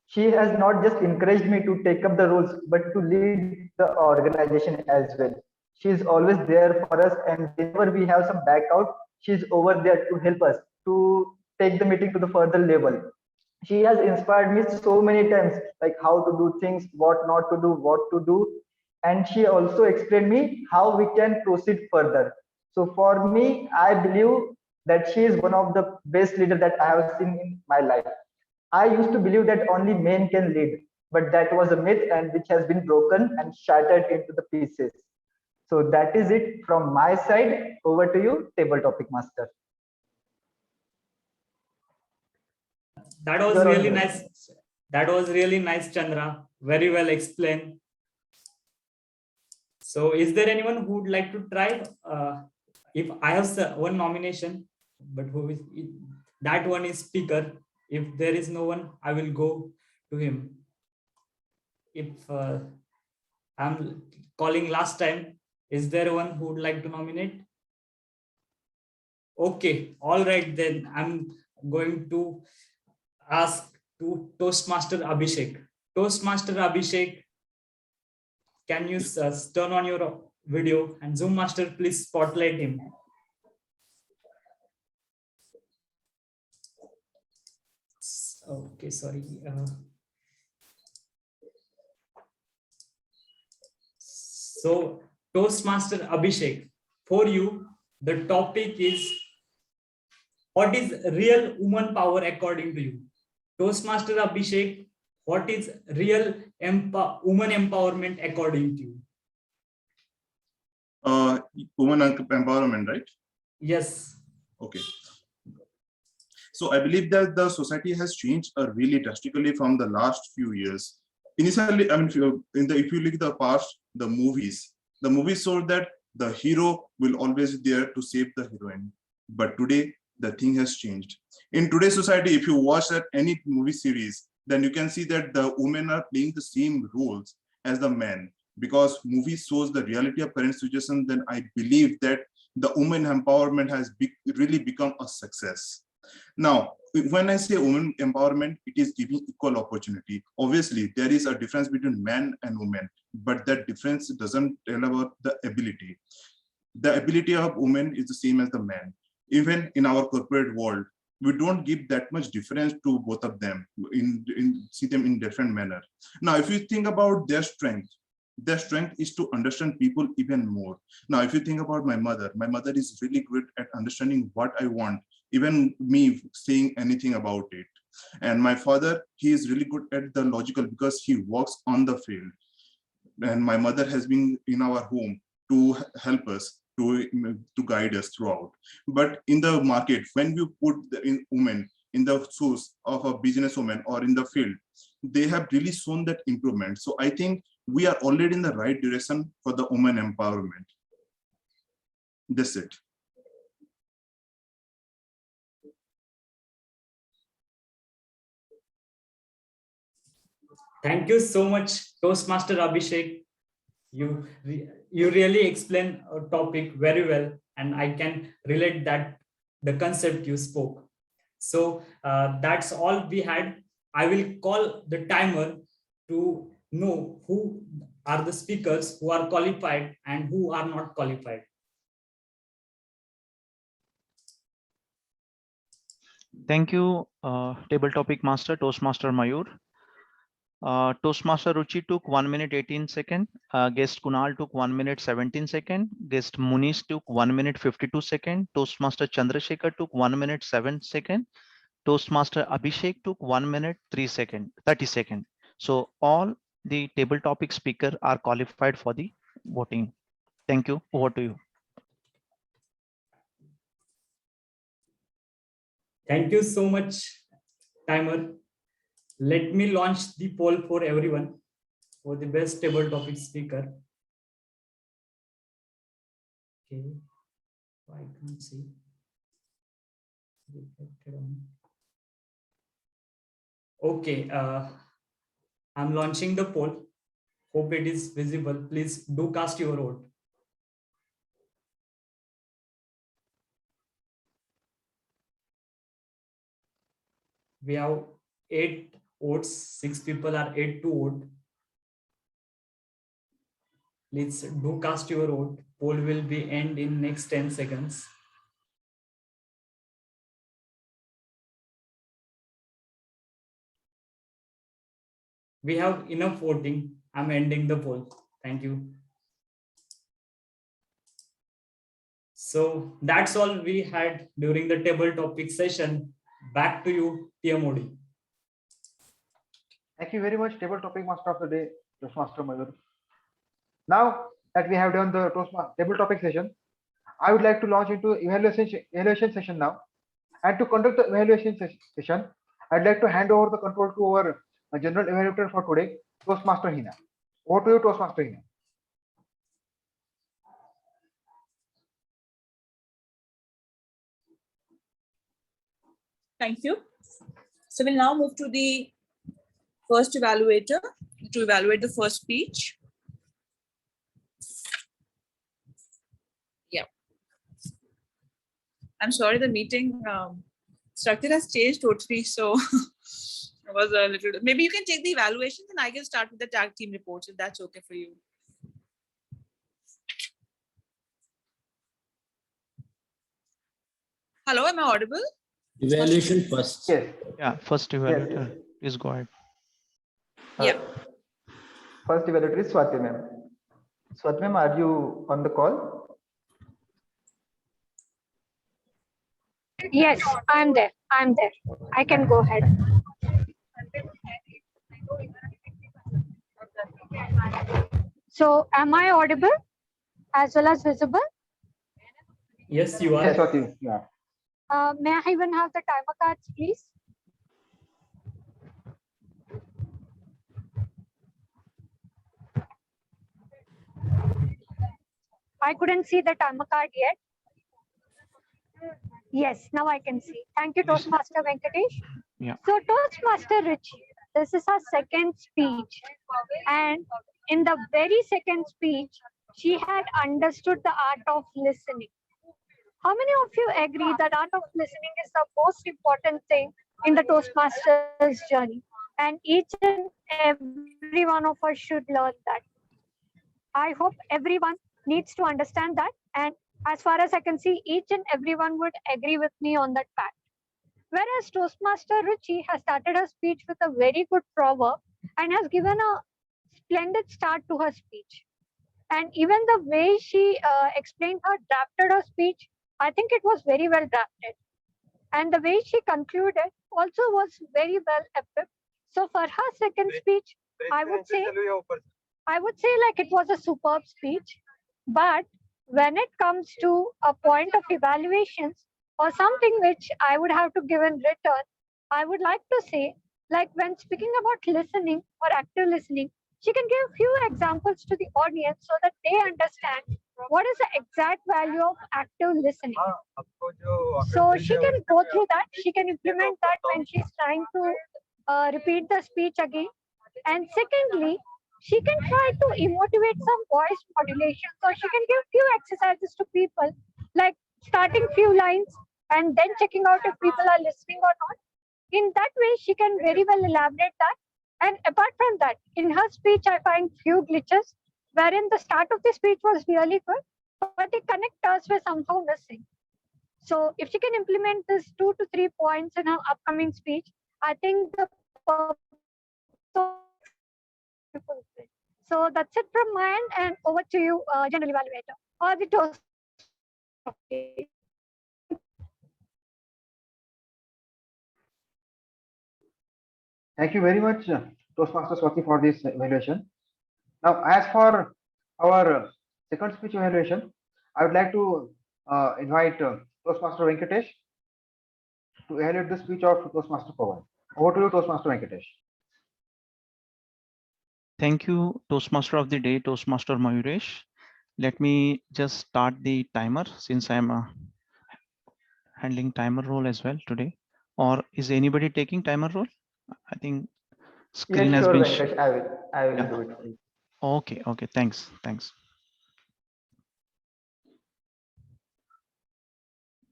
She has not just encouraged me to take up the roles, but to lead the organization as well. She is always there for us, and whenever we have some back out, she's over there to help us to take the meeting to the further level. She has inspired me so many times, like how to do things, what not to do, what to do. And she also explained me how we can proceed further. So for me, I believe that she is one of the best leaders that I have seen in my life. I used to believe that only men can lead, but that was a myth, and which has been broken and shattered into the pieces. So that is it from my side. Over to you, table topic master. That was really nice. That was really nice, Chandra. Very well explained. So is there anyone who would like to try? If I have one nomination, but who is that one is speaker. If there is no one, I will go to him. If I'm calling last time, is there one who would like to nominate? Okay, all right, then I'm going to ask to Toastmaster Abhishek. Toastmaster Abhishek, can you turn on your video, and Zoom master, please spotlight him. Okay, sorry. So Toastmaster Abhishek, for you, the topic is, what is real woman power according to you? Toastmaster Abhishek, what is real woman empowerment according to you? Women empowerment, right? Yes. Okay. So I believe that the society has changed really drastically from the last few years. Initially, I mean, if you look at the past, the movies showed that the hero will always be there to save the heroine. But today, the thing has changed. In today's society, if you watch any movie series, then you can see that the women are playing the same roles as the men. Because movies shows the reality of current situation, then I believe that the women empowerment has really become a success. Now, when I say women empowerment, it is giving equal opportunity. Obviously, there is a difference between men and women, but that difference doesn't tell about the ability. The ability of women is the same as the men. Even in our corporate world, we don't give that much difference to both of them, see them in different manner. Now, if you think about their strength is to understand people even more. Now, if you think about my mother is really good at understanding what I want, even me saying anything about it. And my father, he is really good at the logical because he works on the field. And my mother has been in our home to help us, to guide us throughout. But in the market, when you put women in the shoes of a businesswoman or in the field, they have really shown that improvement. So I think we are already in the right direction for the women empowerment. That's it. Thank you so much, Toastmaster Abhishek. You really explain a topic very well, and I can relate that the concept you spoke. So that's all we had. I will call the timer to know who are the speakers who are qualified and who are not qualified. Thank you, table topic master, Toastmaster Mayur. Toastmaster Ruchi took 1 minute 18 seconds. Guest Kunal took 1 minute 17 seconds. Guest Munish took 1 minute 52 seconds. Toastmaster Chandrasekhar took 1 minute 7 seconds. Toastmaster Abhishek took 1 minute 30 seconds. So all the table topic speaker are qualified for the voting. Thank you. Over to you. Thank you so much, timer. Let me launch the poll for everyone for the best table topic speaker. Okay, I can't see. Okay, I'm launching the poll. Hope it is visible. Please do cast your vote. We have 8 votes. 6 people are 8 to vote. Please do cast your vote. Poll will be end in next 10 seconds. We have enough voting. I'm ending the poll. Thank you. So that's all we had during the table topic session. Back to you, TMOD. Thank you very much, table topic master of the day, Toastmaster Mayur. Now that we have done the table topic session, I would like to launch into evaluation session now. And to conduct the evaluation session, I'd like to hand over the control to our general evaluator for today, Toastmaster Hina. Over to you, Toastmaster Hina. Thank you. So we'll now move to the first evaluator to evaluate the first speech. Yeah. I'm sorry, the meeting structure has changed totally. So it was a little, maybe you can take the evaluations and I can start with the tag team reports if that's okay for you. Hello, am I audible? Evaluation first. Yes. Yeah, first evaluator. Please go ahead. Yeah. First evaluator is Swati ma'am. Swati ma'am, are you on the call? Yes, I'm there. I'm there. I can go ahead. So am I audible as well as visible? Yes, you are. Yes, Swati. Yeah. May I even have the timer cards, please? I couldn't see the timer card yet. Yes, now I can see. Thank you, Toastmaster Venkatesh. Yeah. So Toastmaster Richie, this is her second speech. And in the very second speech, she had understood the art of listening. How many of you agree that art of listening is the most important thing in the Toastmasters journey? And each and every one of us should learn that. I hope everyone needs to understand that. And as far as I can see, each and everyone would agree with me on that fact. Whereas Toastmaster Ruchi has started her speech with a very good proverb and has given a splendid start to her speech. And even the way she explained her, drafted her speech, I think it was very well drafted. And the way she concluded also was very well equipped. So for her second speech, I would say like it was a superb speech. But when it comes to a point of evaluations or something which I would have to give in return, I would like to say, like when speaking about listening or active listening, she can give few examples to the audience so that they understand what is the exact value of active listening. So she can go through that. She can implement that when she's trying to repeat the speech again. And secondly, she can try to emotivate some voice modulation. So she can give few exercises to people, like starting few lines and then checking out if people are listening or not. In that way, she can very well elaborate that. And apart from that, in her speech, I find few glitches, wherein the start of the speech was really good, but the connectors were somehow missing. So if she can implement this 2 to 3 points in her upcoming speech, I think the so that's it from my end, and over to you, General Evaluator, or the toast. Thank you very much, Toastmaster Swati, for this evaluation. Now, as for our second speech evaluation, I would like to invite Toastmaster Venkatesh to evaluate the speech of Toastmaster Pawan. Over to you, Toastmaster Venkatesh. Thank you, Toastmaster of the day, Toastmaster Mayuresh. Let me just start the timer since I'm handling timer role as well today. Or is anybody taking timer role? I think screen Yes, has sure, been. Venkatesh. I will do it for you. Okay, okay, thanks.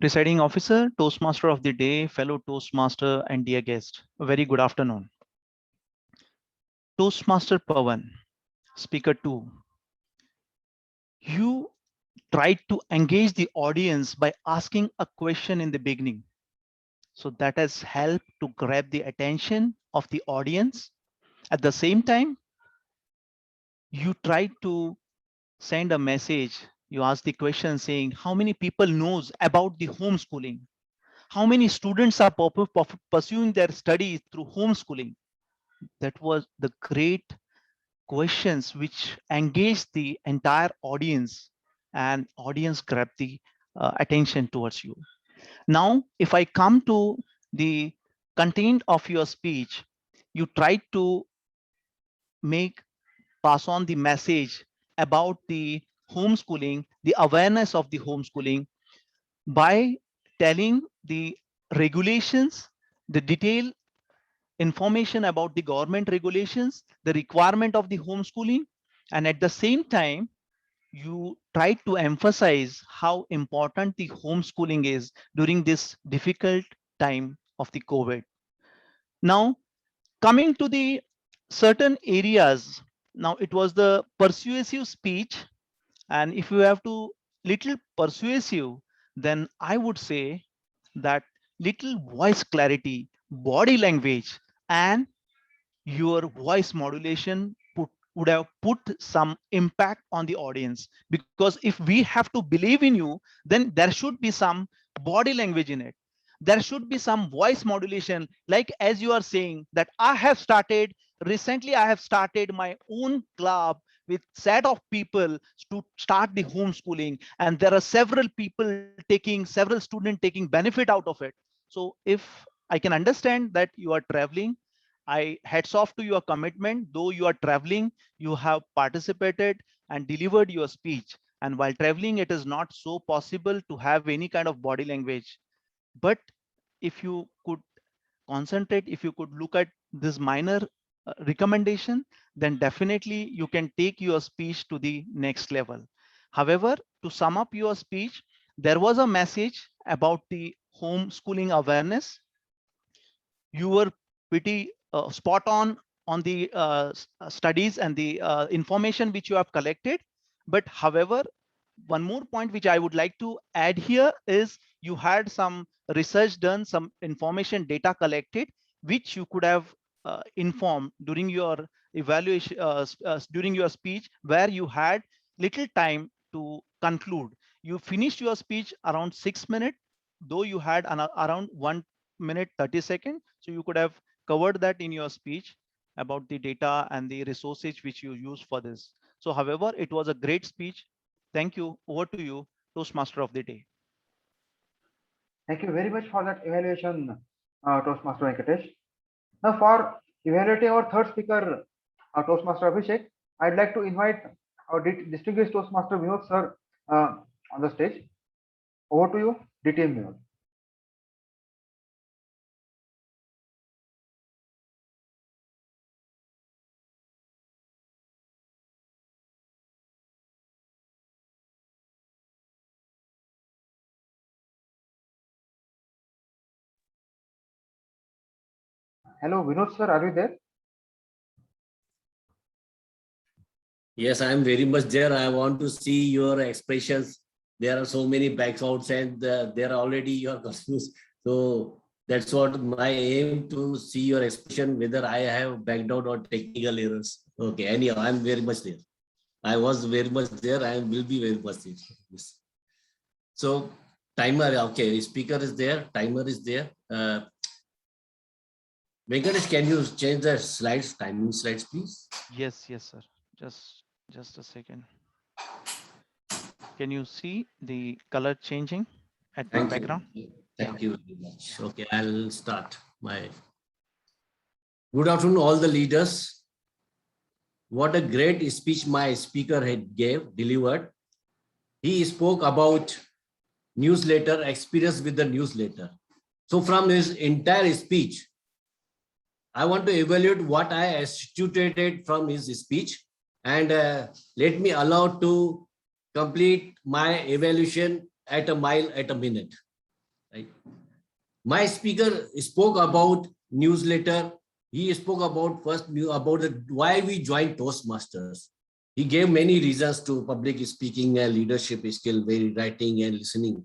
Presiding officer, Toastmaster of the day, fellow Toastmaster and dear guest, a very good afternoon. Toastmaster Pawan, speaker 2. You tried to engage the audience by asking a question in the beginning. So that has helped to grab the attention of the audience. At the same time, you tried to send a message. You asked the question saying, how many people knows about the homeschooling? How many students are pursuing their studies through homeschooling? That was the great questions which engaged the entire audience, and audience grabbed the attention towards you. Now, if I come to the content of your speech, you tried to pass on the message about the homeschooling, the awareness of the homeschooling by telling the regulations, the detailed information about the government regulations, the requirement of the homeschooling, and at the same time, you try to emphasize how important the homeschooling is during this difficult time of the COVID. Now, coming to the certain areas, now it was the persuasive speech, and if you have to little persuasive, then I would say that little voice clarity, body language, and your voice modulation would have put some impact on the audience. Because if we have to believe in you, then there should be some body language in it. There should be some voice modulation, like as you are saying that recently I have started my own club with set of people to start the homeschooling, and there are several students taking benefit out of it. So if I can understand that you are traveling, I hats off to your commitment. Though you are traveling, you have participated and delivered your speech. And while traveling, it is not so possible to have any kind of body language. But if you could concentrate, if you could look at this minor recommendation, then definitely you can take your speech to the next level. However, to sum up your speech, there was a message about the homeschooling awareness. You were pretty spot on the studies and the information which you have collected. But however, one more point which I would like to add here is you had some research done, some information data collected, which you could have informed during your evaluation, during your speech, where you had little time to conclude. You finished your speech around 6 minutes, though you had around 1 minute 30 seconds. So you could have covered that in your speech about the data and the resources which you use for this. So however, it was a great speech. Thank you. Over to you, Toastmaster of the day. Thank you very much for that evaluation, Toastmaster Venkatesh. Now, for evaluating our third speaker, Toastmaster Abhishek, I'd like to invite our distinguished Toastmaster Vinod sir on the stage. Over to you, DTM Vinod. Hello, Vinod sir, are you there? Yes, I am very much there. I want to see your expressions. There are so many backouts and there are already your confused. So that's what my aim, to see your expression, whether I have backed out or technical errors. Okay, anyhow, I'm very much there. I was very much there. I will be very much there. Yes. So timer, okay, speaker is there, timer is there. Venkatesh, can you change the slides, timing slides, please? Yes, sir. Just a second. Can you see the color changing at the background? Thank you very much. Okay, I'll start my. Good afternoon, all the leaders. What a great speech my speaker had delivered. He spoke about newsletter, experience with the newsletter. So from his entire speech, I want to evaluate what I instituted from his speech, and let me allow to complete my evaluation at a mile at a minute. Right? My speaker spoke about newsletter. He spoke about why we joined Toastmasters. He gave many reasons to public speaking and leadership skill, writing and listening.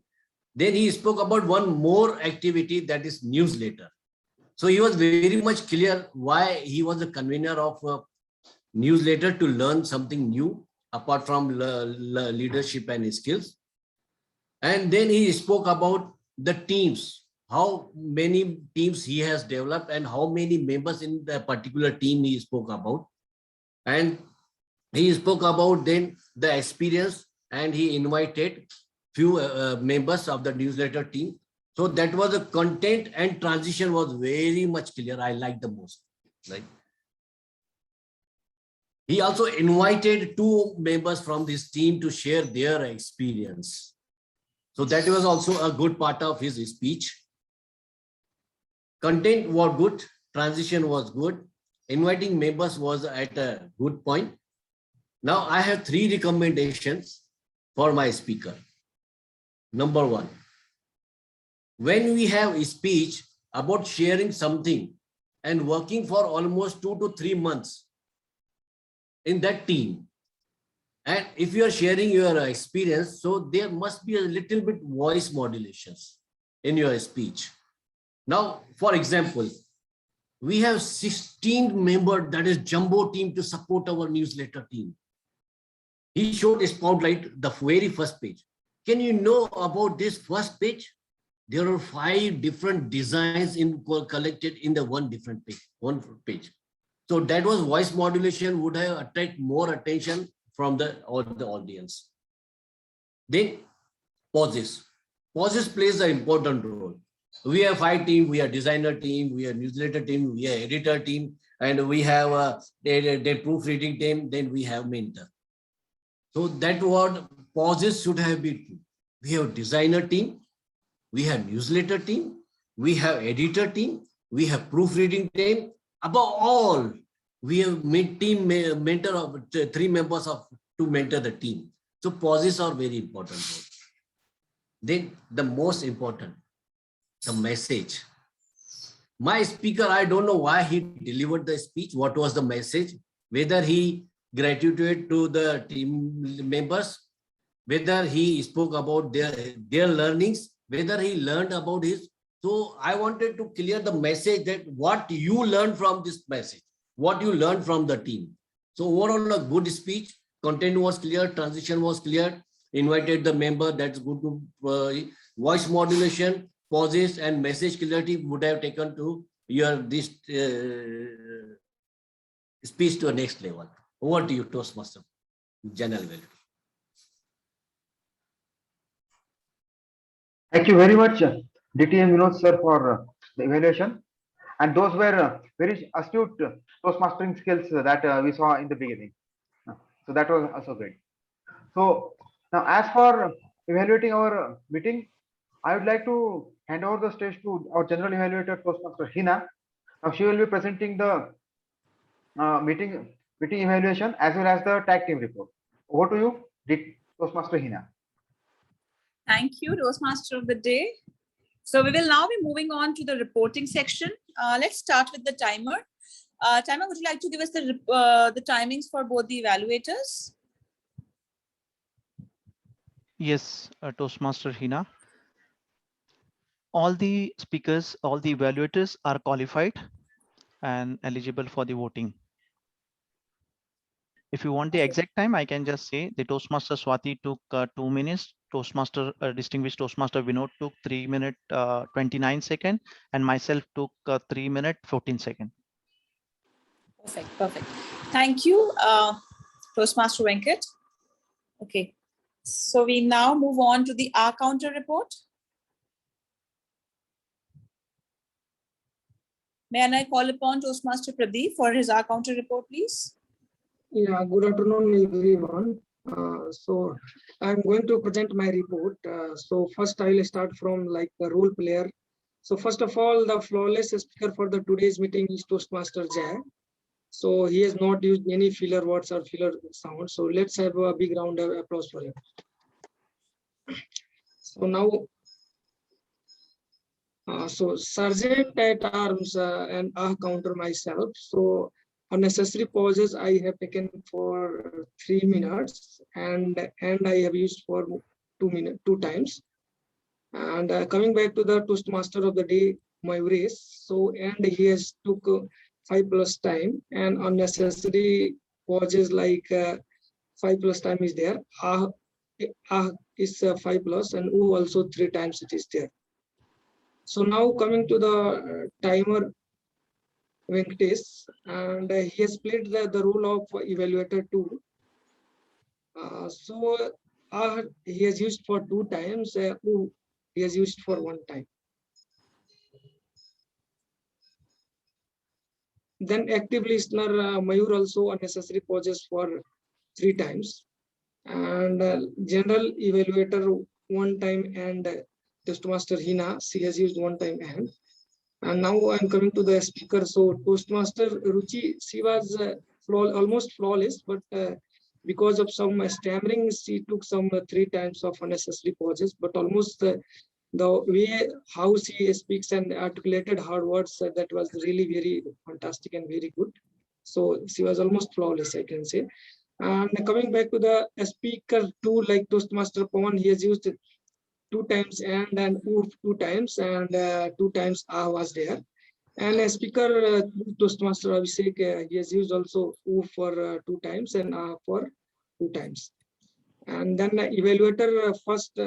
Then he spoke about one more activity, that is newsletter. So he was very much clear why he was the convener of a newsletter, to learn something new apart from leadership and skills. And then he spoke about the teams, how many teams he has developed and how many members in the particular team he spoke about. And he spoke about then the experience, and he invited few members of the newsletter team. So that was the content, and transition was very much clear. I liked the most, right? He also invited 2 members from this team to share their experience. So that was also a good part of his speech. Content was good, transition was good, inviting members was at a good point. Now I have 3 recommendations for my speaker. Number 1, when we have a speech about sharing something and working for almost 2 to 3 months in that team, and if you are sharing your experience, so there must be a little bit voice modulations. in your speech. Now, for example, we have 16 members, that is jumbo team, to support our newsletter team. He showed a spotlight, the very first page. Can you know about this first page? There are 5 different designs collected in the one page. So that was voice modulation would have attracted more attention from the audience. Then pauses. Pauses plays an important role. We have 5 teams. We have designer team, we have newsletter team, we have editor team, and we have a proofreading team. Then we have mentor. So that word pauses should have been. We have designer team, we have newsletter team, we have editor team, we have proofreading team. Above all, we have mentor of 3 members to mentor the team. So pauses are very important. Then the most important, the message. My speaker, I don't know why he delivered the speech. What was the message? Whether he gratitude to the team members, whether he spoke about their learnings, whether he learned about his. So I wanted to clear the message that what you learned from this message, what you learned from the team. So overall, a good speech, content was clear, transition was clear, invited the member, that's good to voice modulation, pauses and message clarity would have taken to this speech to a next level. Over to you, Toastmaster, General Evaluator. Thank you very much, DTM Vinod sir, for the evaluation. And those were very astute Toastmastering skills that we saw in the beginning. So that was also great. So now, as for evaluating our meeting, I would like to hand over the stage to our General Evaluator, Toastmaster Hina. Now she will be presenting the meeting evaluation as well as the tag team report. Over to you, Toastmaster Hina. Thank you, Toastmaster of the day. So we will now be moving on to the reporting section. Let's start with the timer. Timer, would you like to give us the timings for both the evaluators? Yes, Toastmaster Hina. All the speakers, all the evaluators are qualified and eligible for the voting. If you want the exact time, I can just say the Toastmaster Swati took 2 minutes, Toastmaster Distinguished Toastmaster Vinod took 3 minutes 29 seconds, and myself took 3 minutes 14 seconds. Perfect. Thank you, Toastmaster Venkat. Okay, so we now move on to the R counter report. May I call upon Toastmaster Pradeep for his R counter report, please? Yeah, good afternoon, everyone. So I'm going to present my report. So first I will start from like the role player. So first of all, the flawless speaker for the today's meeting is Toastmaster Jay. So he has not used any filler words or filler sounds. So let's have a big round of applause for him. So now, so Sergeant at Arms and counter myself. So unnecessary pauses I have taken for 3 minutes and I have used for 2 times. And coming back to the Toastmaster of the day, Mayuresh. So and he has took 5+ time and unnecessary pauses like 5+ time is there. Is 5+ and also 3 times it is there. So now coming to the timer, Venkatesh, and he has played the role of evaluator too. So he has used for 2 times, he has used for 1 time. Then active listener, Mayur also unnecessary pauses for 3 times. And general evaluator 1 time and Toastmaster Hina, she has used 1 time and now I'm coming to the speaker. So Toastmaster Ruchi, she was almost flawless, but because of some stammering, she took some 3 times of unnecessary pauses, but almost the way how she speaks and articulated her words, that was really very fantastic and very good. So she was almost flawless, I can say. And coming back to the speaker too, like Toastmaster Pawan, he has used 2 times and oo 2 times, and 2 times ah was there. And a speaker, Toastmaster Abhishek, he has used also oo for 2 times and ah for 2 times. And then evaluator first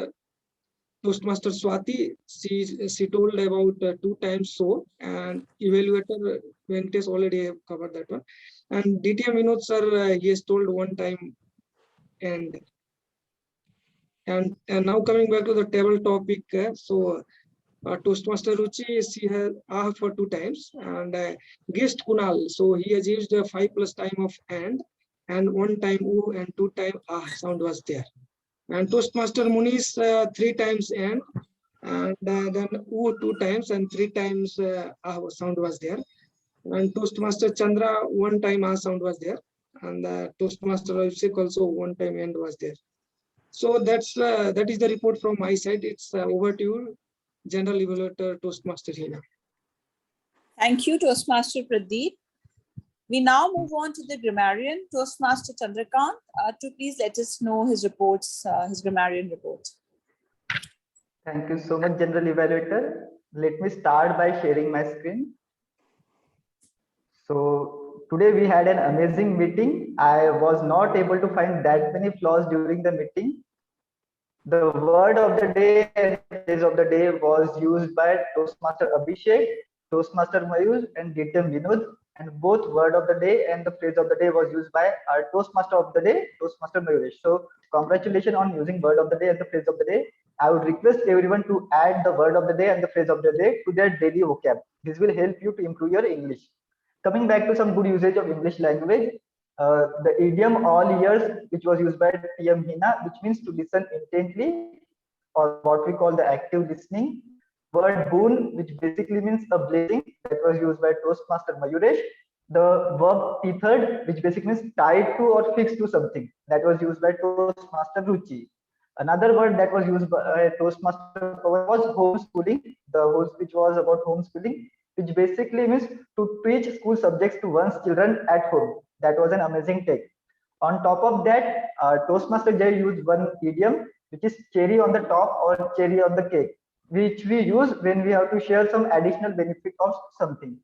Toastmaster Swati, she told about 2 times so, and evaluator Venkatesh already have covered that one. And DTM Vinod sir, he has told 1 time. And now coming back to the table topic, Toastmaster Ruchi, she has ah for 2 times, and guest Kunal, so he has used 5 plus time of and 1 time oo and 2 time ah sound was there. And Toastmaster Munish 3 times and then oo 2 times and 3 times ah sound was there. And Toastmaster Chandra 1 time ah sound was there, and Toastmaster Abhishek also 1 time end was there. So that is the report from my side. It's over to you, General Evaluator Toastmaster Hina. Thank you, Toastmaster Pradeep. We now move on to the grammarian, Toastmaster Chandrakant, to please let us know his reports, his grammarian report. Thank you so much, General Evaluator. Let me start by sharing my screen. So today we had an amazing meeting. I was not able to find that many flaws during the meeting. The word of the day and phrase of the day was used by Toastmaster Abhishek, Toastmaster Mayur, and DTM Vinod. And both word of the day and the phrase of the day was used by our Toastmaster of the day, Toastmaster Mayuresh. So congratulations on using word of the day and the phrase of the day. I would request everyone to add the word of the day and the phrase of the day to their daily vocab. This will help you to improve your English. Coming back to some good usage of English language, the idiom all ears, which was used by TM Hina, which means to listen intently, or what we call the active listening. Word boon, which basically means a blessing, that was used by Toastmaster Mayuresh. The verb tethered, which basically means tied to or fixed to something, that was used by Toastmaster Ruchi. Another word that was used by Toastmaster was homeschooling, the whole speech was about homeschooling, which basically means to teach school subjects to one's children at home. That was an amazing take. On top of that, Toastmaster Jay used one idiom, which is cherry on the top or cherry on the cake, which we use when we have to share some additional benefit of something.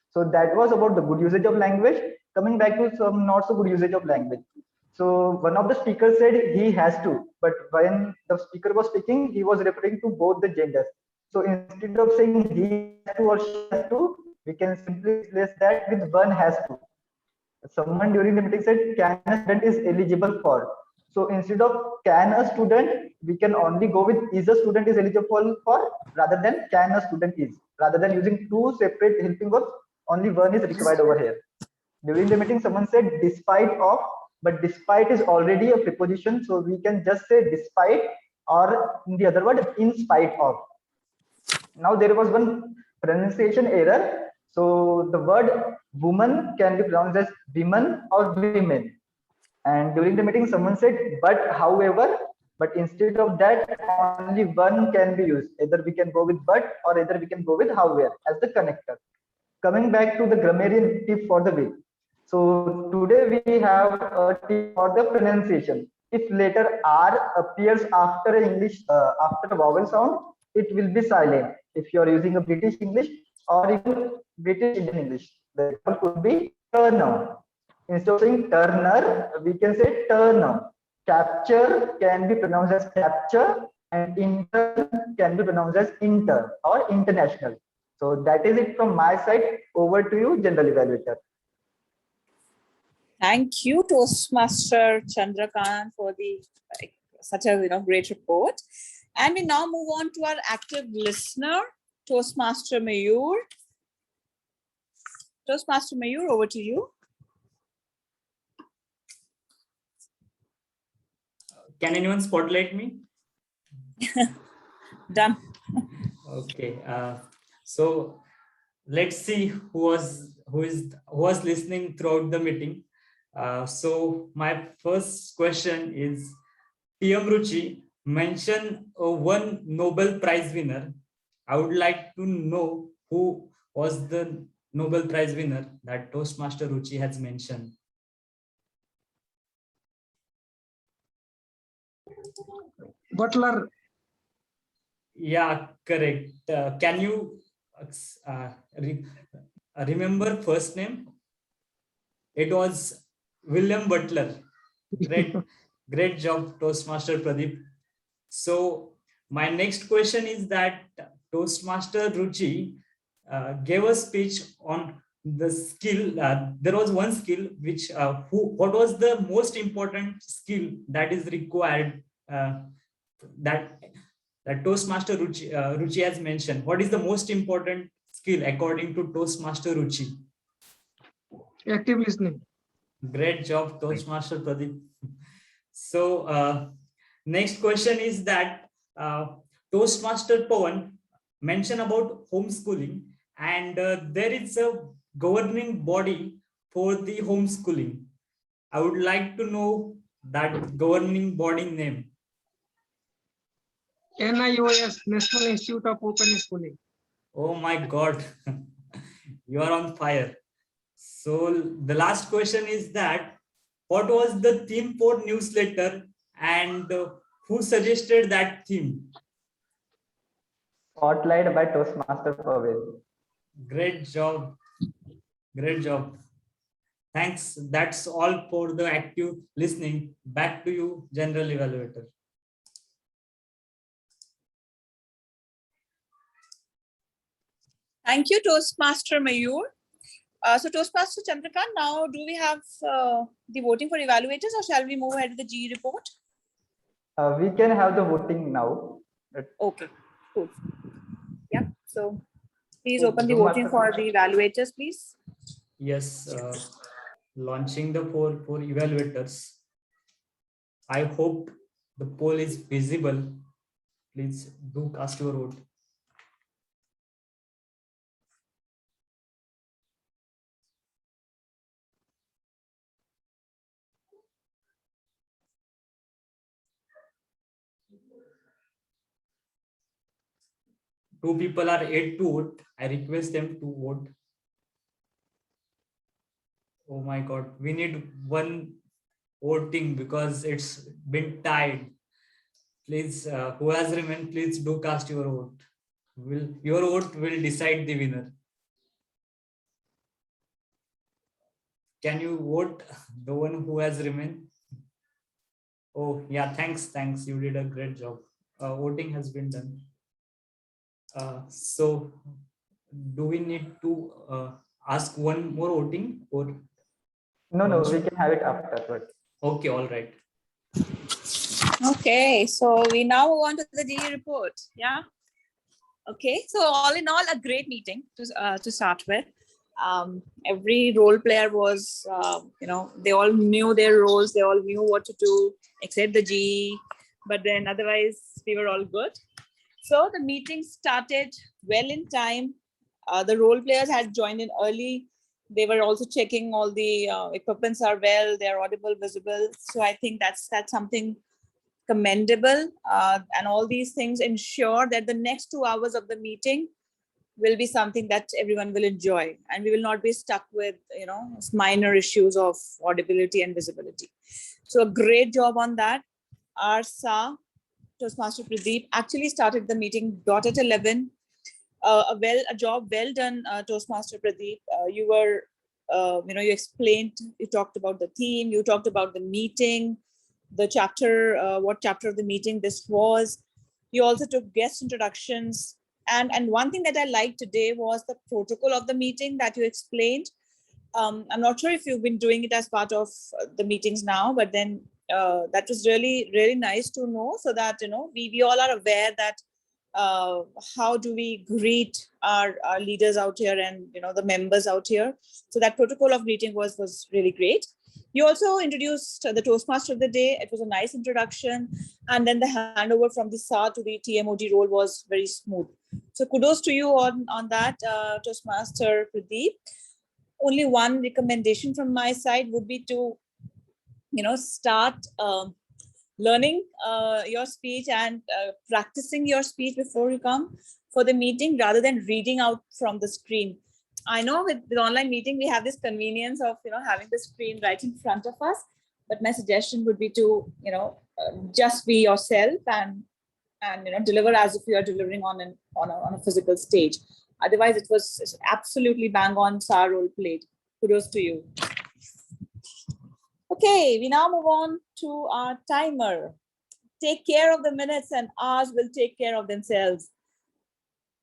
So that was about the good usage of language. Coming back to some not so good usage of language. So one of the speakers said he has to, but when the speaker was speaking, he was referring to both the genders. So instead of saying he has to or she has to, we can simply replace that with one has to. Someone during the meeting said, can a student is eligible for. So instead of can a student, we can only go with is a student is eligible for, rather than can a student is. Rather than using 2 separate helping verbs, only one is required over here. During the meeting, someone said despite of, but despite is already a preposition, so we can just say despite, or in the other word, in spite of. Now there was one pronunciation error. So the word woman can be pronounced as women or women. And during the meeting, someone said, but however, but instead of that, only one can be used. Either we can go with but, or either we can go with however as the connector. Coming back to the grammarian tip for the week. So today we have a tip for the pronunciation. If letter R appears after English, after a vowel sound, it will be silent. If you are using a British English or even British Indian English, the example could be turner. Instead of saying turner, we can say turner. Capture can be pronounced as capture, and intern can be pronounced as intern or international. So that is it from my side. Over to you, General Evaluator. Thank you, Toastmaster Chandrakant, for the such a great report. And we now move on to our active listener, Toastmaster Mayur. Toastmaster Mayur, over to you. Can anyone spotlight me? Done. Okay. So let's see who was listening throughout the meeting. So my first question is, TM Ruchi, mention one Nobel Prize winner. I would like to know who was the Nobel Prize winner that Toastmaster Ruchi has mentioned. Butler. Yeah, correct. Can you remember first name? It was William Butler. Great job, Toastmaster Pradeep. So my next question is that Toastmaster Ruchi gave a speech on the skill. There was one skill which what was the most important skill that is required that Toastmaster Ruchi has mentioned. What is the most important skill according to Toastmaster Ruchi? Active listening. Great job, Toastmaster Pradeep. So next question is that Toastmaster Pawan mentioned about homeschooling, and there is a governing body for the homeschooling. I would like to know that governing body name. NIOS, National Institute of Open Schooling. Oh my God, you are on fire. So the last question is that what was the theme for newsletter and who suggested that theme? Spotlight by Toastmaster Pavel. Great job. Great job. Thanks. That's all for the active listening. Back to you, General Evaluator. Thank you, Toastmaster Mayur. So Toastmaster Chandrakant, now do we have the voting for evaluators, or shall we move ahead with the GE report? We can have the voting now. Okay, cool. Yeah, so please open the voting for the evaluators, please. Yes, launching the poll for evaluators. I hope the poll is visible. Please do cast your vote. Two people are yet to vote. I request them to vote. Oh my God, we need one voting because it's been tied. Please, who has remained, please do cast your vote. Your vote will decide the winner. Can you vote the one who has remained? Oh yeah, thanks. You did a great job. Voting has been done. So do we need to ask one more voting or? No, we can have it afterwards. Okay, all right. Okay, so we now move on to the GE report. Yeah. Okay, so all in all, a great meeting to start with. Every role player was, they all knew their roles, they all knew what to do, except the GE, but then otherwise we were all good. So the meeting started well in time. The role players had joined in early. They were also checking all the equipments are well, they're audible, visible. So I think that's something commendable. And all these things ensure that the next 2 hours of the meeting will be something that everyone will enjoy, and we will not be stuck with minor issues of audibility and visibility. So a great job on that. Our SA, Toastmaster Pradeep, actually started the meeting at 11. A job well done, Toastmaster Pradeep. You were, you explained, you talked about the theme, you talked about the meeting, the chapter, what chapter of the meeting this was. You also took guest introductions. And one thing that I liked today was the protocol of the meeting that you explained. I'm not sure if you've been doing it as part of the meetings now, but then that was really, really nice to know, so that, we all are aware that how do we greet our leaders out here and, the members out here. So that protocol of greeting was really great. You also introduced the Toastmaster of the day. It was a nice introduction. And then the handover from the SA to the TMOD role was very smooth. So kudos to you on that, Toastmaster Pradeep. Only one recommendation from my side would be to, start learning your speech and practicing your speech before you come for the meeting, rather than reading out from the screen. I know with online meeting, we have this convenience of, having the screen right in front of us, but my suggestion would be to, just be yourself and and deliver as if you are delivering on a physical stage. Otherwise, it was absolutely bang on star role played. Kudos to you. Okay, we now move on to our timer. Take care of the minutes and hours will take care of themselves.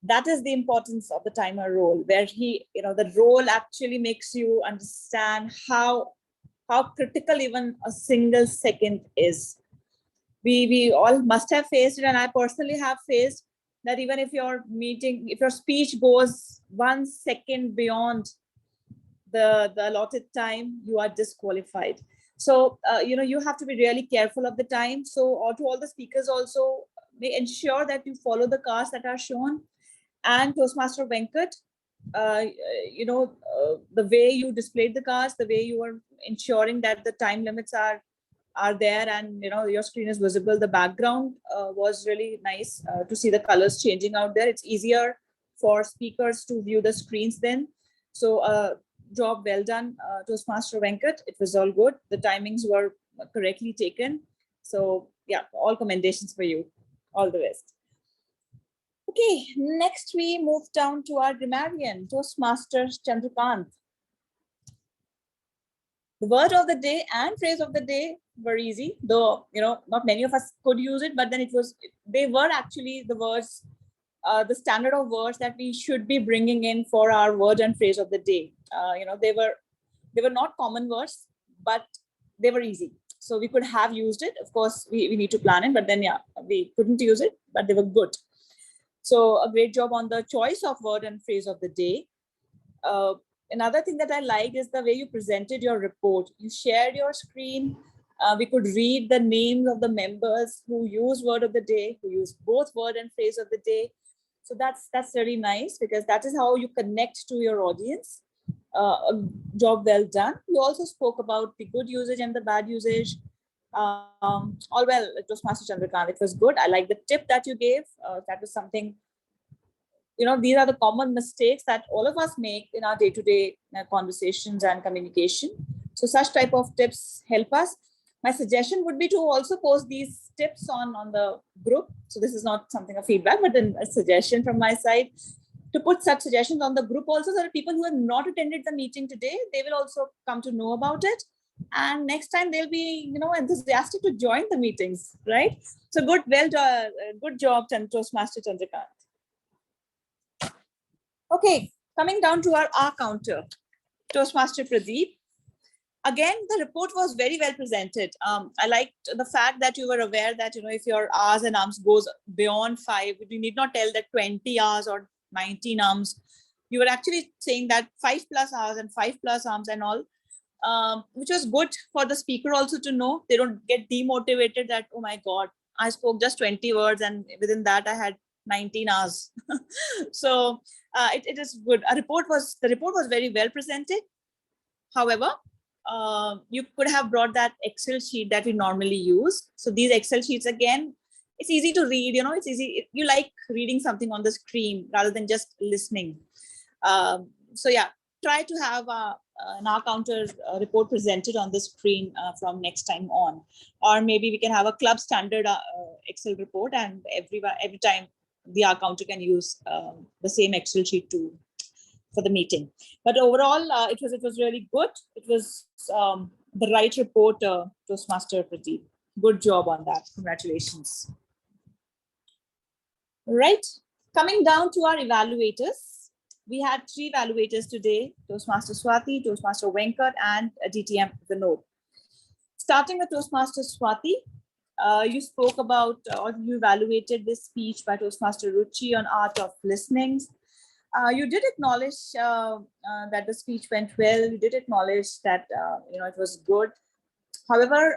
That is the importance of the timer role, where the role actually makes you understand how critical even a single second is. We all must have faced it, and I personally have faced that even if your speech goes 1 second beyond the allotted time, you are disqualified. So, you have to be really careful of the time. So, or to all the speakers also, may ensure that you follow the cards that are shown. And Toastmaster Venkat, the way you displayed the cards, the way you are ensuring that the time limits are there, and your screen is visible. The background was really nice to see the colors changing out there. It's easier for speakers to view the screens then. So job well done, Toastmaster Venkat. It was all good. The timings were correctly taken. So yeah, all commendations for you. All the best. Okay, next we move down to our grammarian, Toastmaster Chandrakant. The word of the day and phrase of the day were easy, though not many of us could use it, but then they were actually the words, the standard of words that we should be bringing in for our word and phrase of the day. They were not common words, but they were easy. So we could have used it. Of course, we need to plan it, but then yeah, we couldn't use it, but they were good. So a great job on the choice of word and phrase of the day. Another thing that I liked is the way you presented your report. You shared your screen. We could read the names of the members who use word of the day, who use both word and phrase of the day. So that's very nice, because that is how you connect to your audience. A job well done. You also spoke about the good usage and the bad usage. All well, it was Master Chandrakant. It was good. I like the tip that you gave. That was something, these are the common mistakes that all of us make in our day-to-day conversations and communication. So such type of tips help us. My suggestion would be to also post these tips on the group. So this is not something of feedback, but then a suggestion from my side to put such suggestions on the group also, so that people who have not attended the meeting today, they will also come to know about it. And next time they'll be, enthusiastic to join the meetings, right? So good, good job, Toastmaster Chandrakant. Okay, coming down to our counter, Toastmaster Pradeep. Again, the report was very well presented. I liked the fact that you were aware that, if your hours and arms goes beyond 5, you need not tell that 20 hours or 19 arms. You were actually saying that 5+ hours and 5+ arms and all, which was good for the speaker also to know. They don't get demotivated that, oh my God, I spoke just 20 words and within that I had 19 hours. So it is good. The report was very well presented. However, you could have brought that Excel sheet that we normally use. So these Excel sheets, again, it's easy to read, it's easy. You like reading something on the screen rather than just listening. So yeah, try to have an R counter report presented on the screen from next time on. Or maybe we can have a club standard Excel report, and every time the R counter can use the same Excel sheet for the meeting. But overall, it was really good. It was the right report, Toastmaster Pradeep. Good job on that. Congratulations. Right. Coming down to our evaluators. We had 3 evaluators today: Toastmaster Swati, Toastmaster Venkat, and DTM Vinod. Starting with Toastmaster Swati, you spoke about, or you evaluated this speech by Toastmaster Ruchi on art of listening. You did acknowledge that the speech went well. You did acknowledge that it was good. However,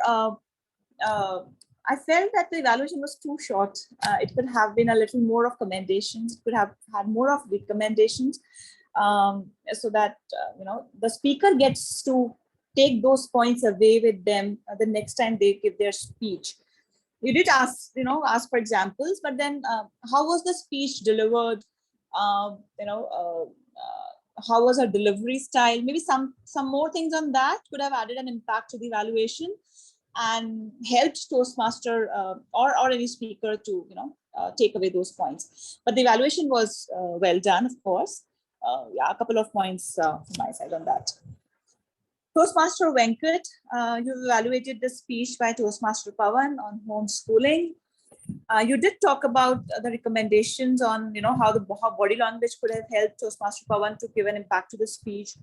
I felt that the evaluation was too short. It could have been a little more of commendations. It could have had more of recommendations, so that the speaker gets to take those points away with them the next time they give their speech. You did ask for examples, but then how was the speech delivered? How was her delivery style? Maybe some more things on that could have added an impact to the evaluation and helped Toastmaster or any speaker to take away those points. But the evaluation was well done, of course. Yeah, a couple of points from my side on that. Toastmaster Venkat, you evaluated the speech by Toastmaster Pawan on homeschooling. You did talk about the recommendations on, how body language could have helped Toastmaster Pawan to give an impact to the speech,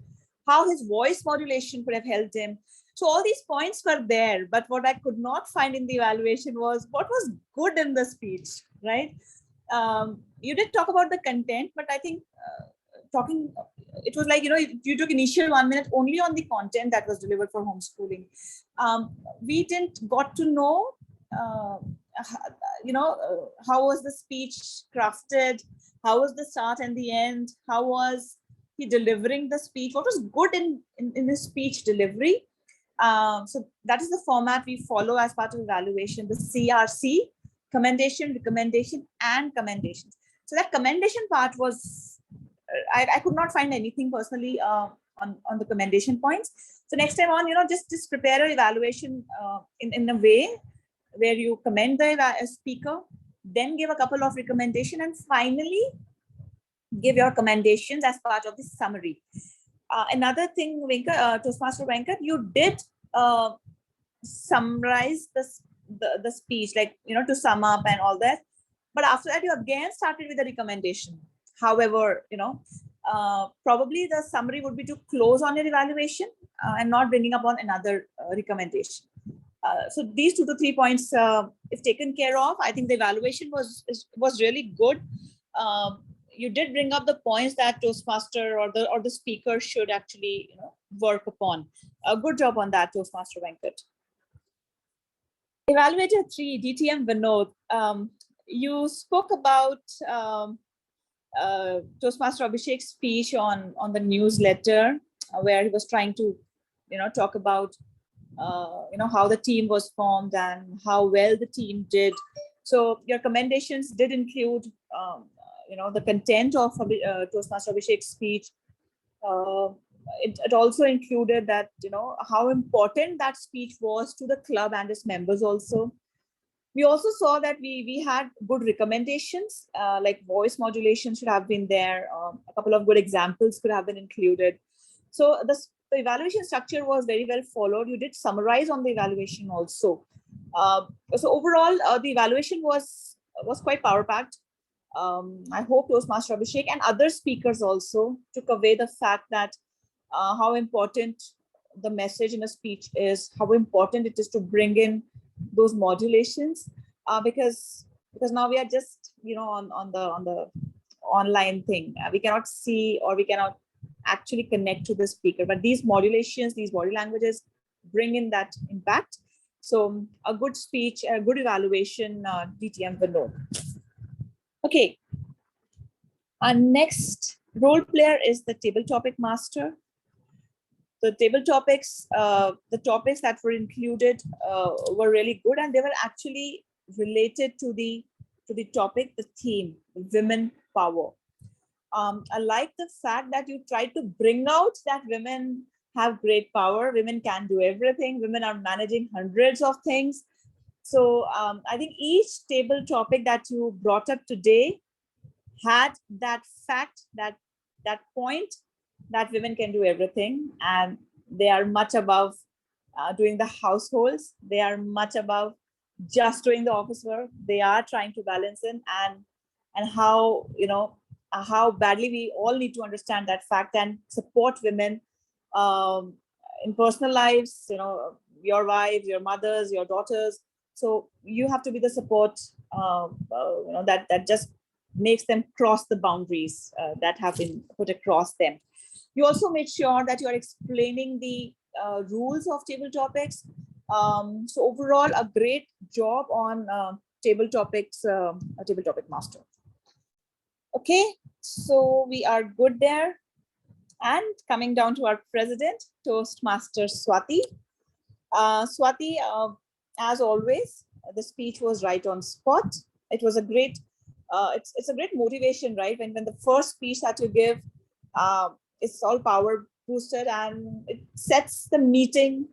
how his voice modulation could have helped him. So all these points were there, but what I could not find in the evaluation was what was good in the speech, right? You did talk about the content, but I think it was like, you took initial 1 minute only on the content that was delivered for homeschooling. We didn't got to know, how was the speech crafted? How was the start and the end? How was he delivering the speech? What was good in his speech delivery? So that is the format we follow as part of evaluation, the CRC, commendation, recommendation, and commendations. So that commendation part was, I could not find anything personally on the commendation points. So next time on, just prepare an evaluation in a way where you commend the speaker, then give a couple of recommendations, and finally give your commendations as part of the summary. Another thing, Toastmaster Venkat, you did summarize the speech, like, to sum up and all that. But after that, you again started with a recommendation. However, probably the summary would be to close on your evaluation and not bringing up on another recommendation. So these 2 to 3 points, if taken care of, I think the evaluation was really good. You did bring up the points that Toastmaster or the speaker should actually work upon. A good job on that, Toastmaster Venkat. Evaluator 3, DTM Vinod, you spoke about Toastmaster Abhishek's speech on the newsletter, where he was trying to talk about how the team was formed and how well the team did. So your commendations did include the content of Toastmaster Abhishek's speech. It also included that, how important that speech was to the club and its members also. We also saw that we had good recommendations, like voice modulation should have been there. A couple of good examples could have been included. So the evaluation structure was very well followed. You did summarize on the evaluation also. So overall, the evaluation was quite power-packed. I hope Toastmaster Abhishek and other speakers also took away the fact that how important the message in a speech is, how important it is to bring in those modulations, because now we are just on the online thing. We cannot see, or we cannot actually connect to the speaker, but these modulations, these body languages bring in that impact. So a good speech, a good evaluation, DTM Vinod. Okay, our next role player is the table topic master. The table topics, the topics that were included were really good, and they were actually related to the topic, the theme, women power. I like the fact that you tried to bring out that women have great power, women can do everything, women are managing hundreds of things. So I think each table topic that you brought up today had that fact, that point, that women can do everything, and they are much above doing the households. They are much above just doing the office work. They are trying to balance in, and how how badly we all need to understand that fact and support women in personal lives. Your wives, your mothers, your daughters. So you have to be the support that just makes them cross the boundaries that have been put across them. You also made sure that you are explaining the rules of table topics. So overall, a great job on table topics, table topic master. Okay, so we are good there. And coming down to our president, Toastmaster Swati. Swati, as always, the speech was right on spot. It was a great, it's a great motivation, right? When the first speech that you give, it's all power boosted, and it sets the meeting,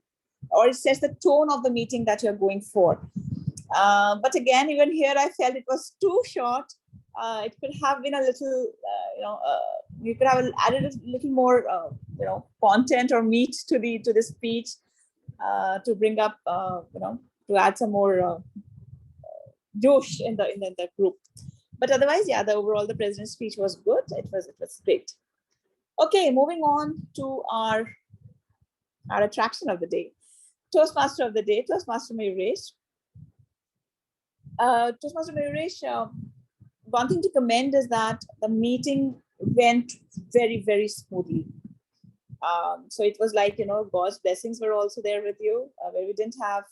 or it sets the tone of the meeting that you're going for. But again, even here, I felt it was too short. It could have been a little, you could have added a little more, content or meat to the speech to bring up, to add some more josh in the group. But otherwise, yeah, the president's speech was good. It was great. Okay, moving on to our attraction of the day, Toastmaster of the day, Toastmaster Mayuresh. Toastmaster Mayuresh, one thing to commend is that the meeting went very, very smoothly. So it was like, God's blessings were also there with you, where we didn't have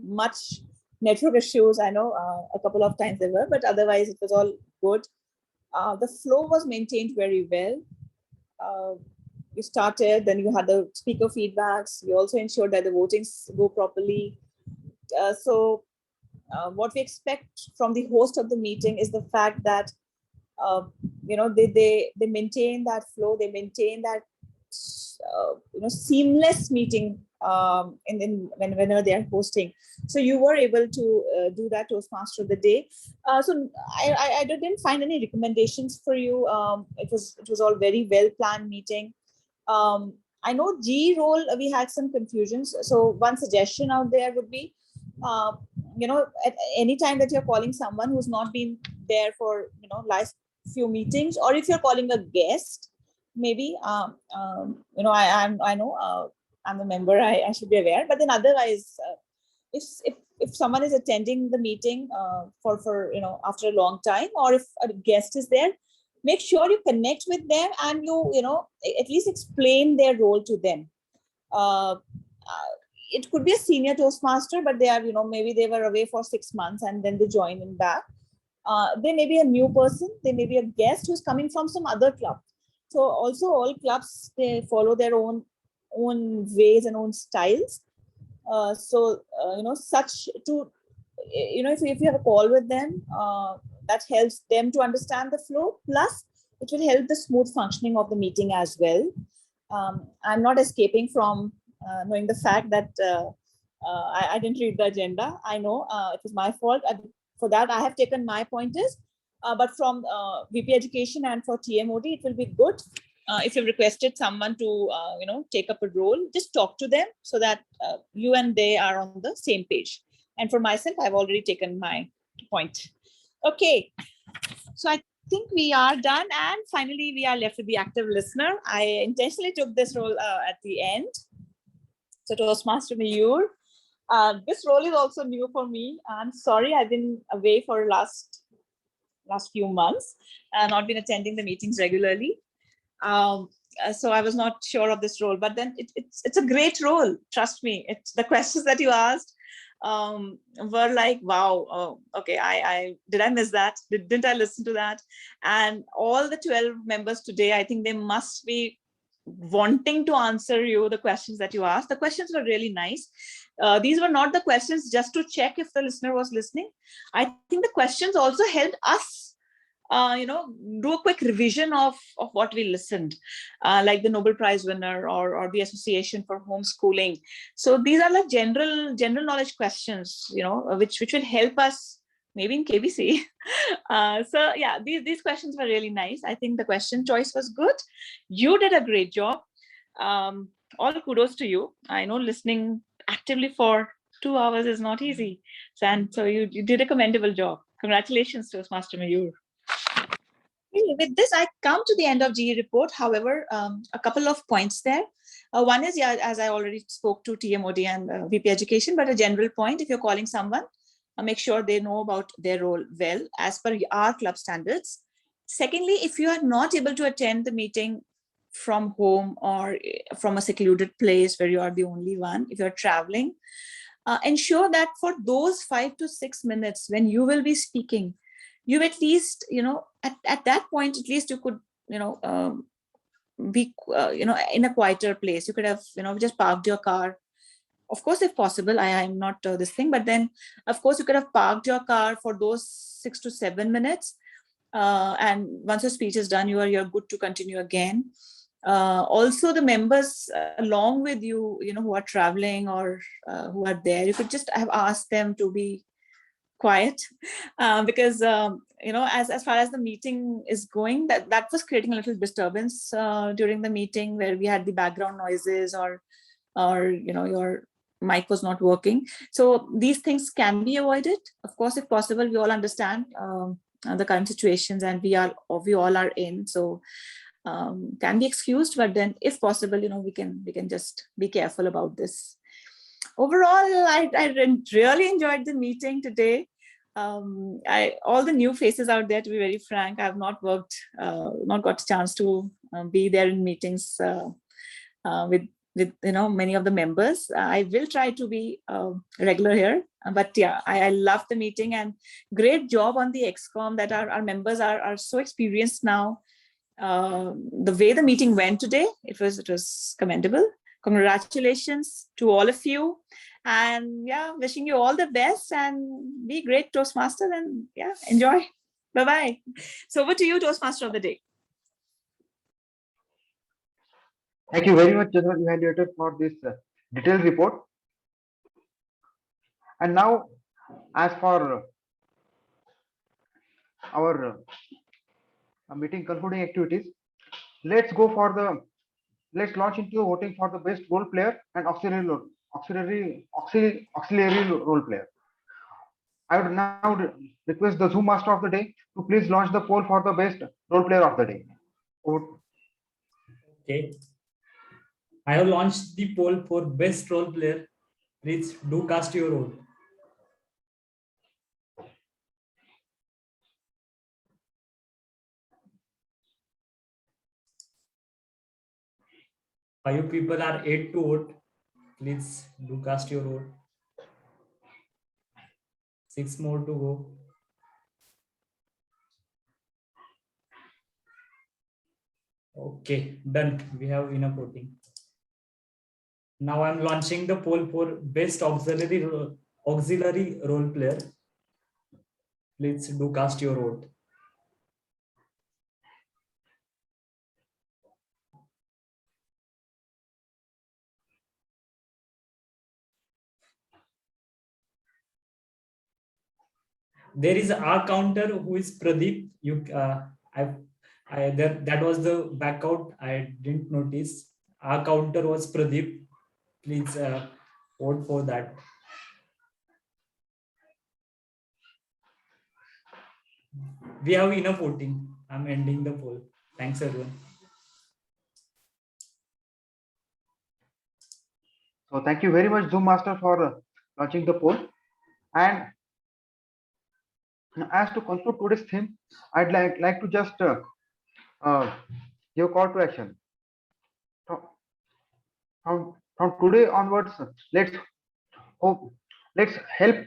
much network issues. I know a couple of times there were, but otherwise it was all good. The flow was maintained very well. You started, then you had the speaker feedbacks. You also ensured that the votings go properly. So what we expect from the host of the meeting is the fact that they maintain that flow, they maintain that seamless meeting whenever they are hosting. So you were able to do that, Toastmaster of the day. So I didn't find any recommendations for you. It was all very well planned meeting. I know G role we had some confusions. So one suggestion out there would be, at any time that you're calling someone who's not been there for last few meetings, or if you're calling a guest, maybe I know I'm a member, I should be aware. But then otherwise, if someone is attending the meeting for after a long time, or if a guest is there, make sure you connect with them and you at least explain their role to them. It could be a senior Toastmaster, but they are maybe they were away for 6 months and then they join in back. They may be a new person, they may be a guest who's coming from some other club. So also all clubs, they follow their own ways and own styles. Such to if you have a call with them, that helps them to understand the flow. Plus, it will help the smooth functioning of the meeting as well. I'm not escaping from knowing the fact that I didn't read the agenda. I know it was my fault. For that, I have taken my pointers. But from VP Education and for TMOD, it will be good if you've requested someone to take up a role. Just talk to them so that you and they are on the same page. And for myself, I've already taken my point. Okay, so I think we are done, and finally we are left with the active listener. I intentionally took this role at the end. So Toastmaster Mayur, this role is also new for me. I'm sorry, I've been away for last few months and not been attending the meetings regularly. So I was not sure of this role, but then it's a great role. Trust me. It's the questions that you asked were like, wow, okay, did I miss that? Didn't I listen to that? And all the 12 members today, I think they must be wanting to answer you the questions that you asked. The questions were really nice. These were not the questions just to check if the listener was listening. I think the questions also helped us do a quick revision of what we listened, like the Nobel Prize winner or the Association for Homeschooling. So these are like general knowledge questions, which will help us maybe in KBC. So yeah, these questions were really nice. I think the question choice was good. You did a great job. All kudos to you. I know listening actively for 2 hours is not easy. So you did a commendable job. Congratulations, Toastmaster Mayur. With this, I come to the end of GE report. However, a couple of points there. One is, yeah, as I already spoke to TMOD and VP Education, but a general point, if you're calling someone, make sure they know about their role well, as per our club standards. Secondly, if you are not able to attend the meeting from home or from a secluded place where you are the only one, if you're traveling, ensure that for those 5 to 6 minutes when you will be speaking, you at least, at that point, at least you could, be, in a quieter place. You could have, just parked your car. Of course, if possible, I'm not this thing, but then, of course, you could have parked your car for those 6 to 7 minutes. And once your speech is done, you're good to continue again. Also, the members along with you, who are traveling or who are there, you could just have asked them to be quiet because as far as the meeting is going, that was creating a little disturbance during the meeting, where we had the background noises or your mic was not working. So these things can be avoided, of course, if possible. We all understand the current situations, and we all are in, so can be excused, but then if possible, we can just be careful about this. Overall, I really enjoyed the meeting today. All the new faces out there, to be very frank, I have not got a chance to be there in meetings with many of the members. I will try to be regular here, but yeah, I love the meeting, and great job on the ExCom that our members are so experienced now. The way the meeting went today, it was commendable. Congratulations to all of you, and yeah, wishing you all the best, and be great Toastmaster, and yeah, enjoy. Bye-bye. So over to you, Toastmaster of the day. Thank you very much, General Evaluator, for this detailed report. And now, as for our meeting concluding activities, let's launch into voting for the best role player and auxiliary role player. I would now request the Zoom Master of the day to please launch the poll for the best role player of the day. Okay. I have launched the poll for best role player. Please do cast your vote. Five people are 8 to vote. Please do cast your vote. 6 more to go. Okay, done. We have enough voting. Now I'm launching the poll for best auxiliary role player. Please do cast your vote. There is our counter who is Pradeep. That was the back out. I didn't notice. Our counter was Pradeep. Please vote for that. We have enough voting. I'm ending the poll. Thanks, everyone. So thank you very much, Zoom Master, for launching the poll. And as to conclude today's theme, I'd like to just give a call to action. From today onwards, let's help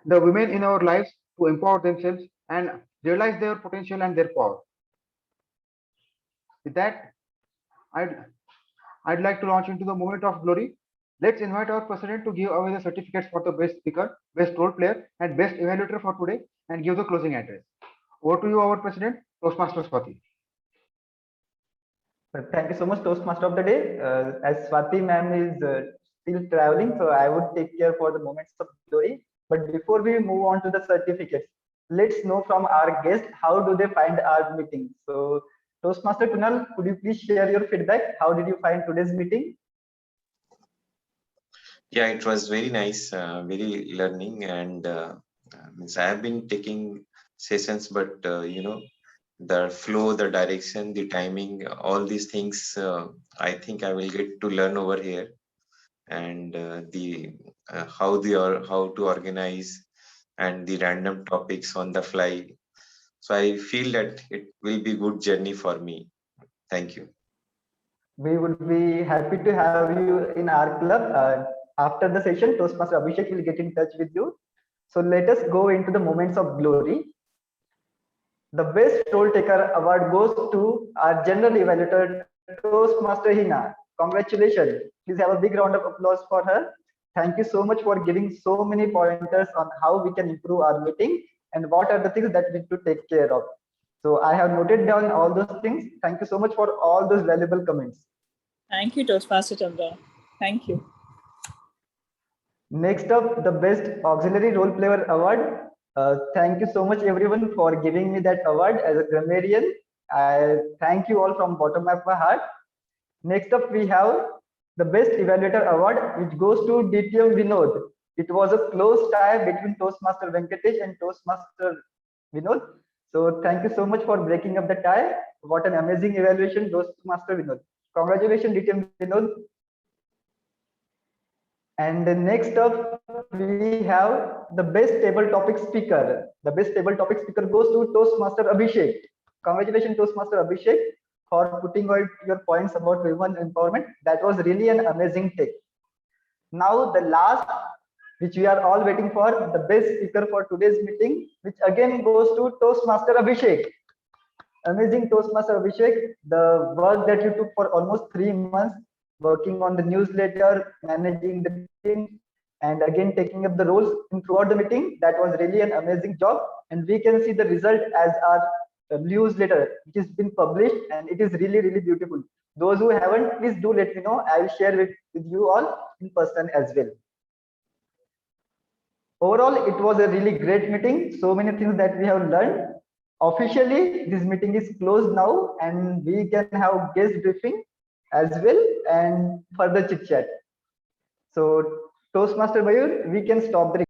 the women in our lives to empower themselves and realize their potential and their power. With that, I'd like to launch into the moment of glory. Let's invite our president to give away the certificates for the best speaker, best role player, and best evaluator for today, and give the closing address. Over to you, our president, Toastmaster Swati. Thank you so much, Toastmaster of the day. As Swati ma'am is still traveling, so I would take care for the moments of glory. But before we move on to the certificates, let's know from our guest, how do they find our meeting? So Toastmaster Kunal, could you please share your feedback? How did you find today's meeting? Yeah, it was very nice, very learning, and I have been taking sessions, but the flow, the direction, the timing, all these things, I think I will get to learn over here, and how to organize and the random topics on the fly. So I feel that it will be a good journey for me. Thank you. We would be happy to have you in our club. After the session, Toastmaster Abhishek will get in touch with you. So let us go into the moments of glory. The best role taker award goes to our general evaluator, Toastmaster Hina. Congratulations. Please have a big round of applause for her. Thank you so much for giving so many pointers on how we can improve our meeting and what are the things that we need to take care of. So I have noted down all those things. Thank you so much for all those valuable comments. Thank you, Toastmaster Chandra. Thank you. Next up, the best auxiliary role player award Thank you so much, everyone, for giving me that award as a grammarian. I thank you all from bottom of my heart. Next up, we have the Best Evaluator Award, which goes to DTM Vinod. It was a close tie between Toastmaster Venkatesh and Toastmaster Vinod. So thank you so much for breaking up the tie. What an amazing evaluation, Toastmaster Vinod. Congratulations, DTM Vinod. And next up, we have the Best Table Topic Speaker. The Best Table Topic Speaker goes to Toastmaster Abhishek. Congratulations, Toastmaster Abhishek, for putting out your points about women empowerment. That was really an amazing take. Now, the last, which we are all waiting for, the best speaker for today's meeting, which again goes to Toastmaster Abhishek. Amazing Toastmaster Abhishek, the work that you took for almost 3 months, working on the newsletter, managing the meeting, and again taking up the roles throughout the meeting. That was really an amazing job. And we can see the result as our newsletter, which has been published, and it is really, really beautiful. Those who haven't, please do let me know. I will share it with you all in person as well. Overall, it was a really great meeting. So many things that we have learned. Officially, this meeting is closed now, and we can have guest briefing as well and further chit chat. So Toastmaster Mayur, we can stop the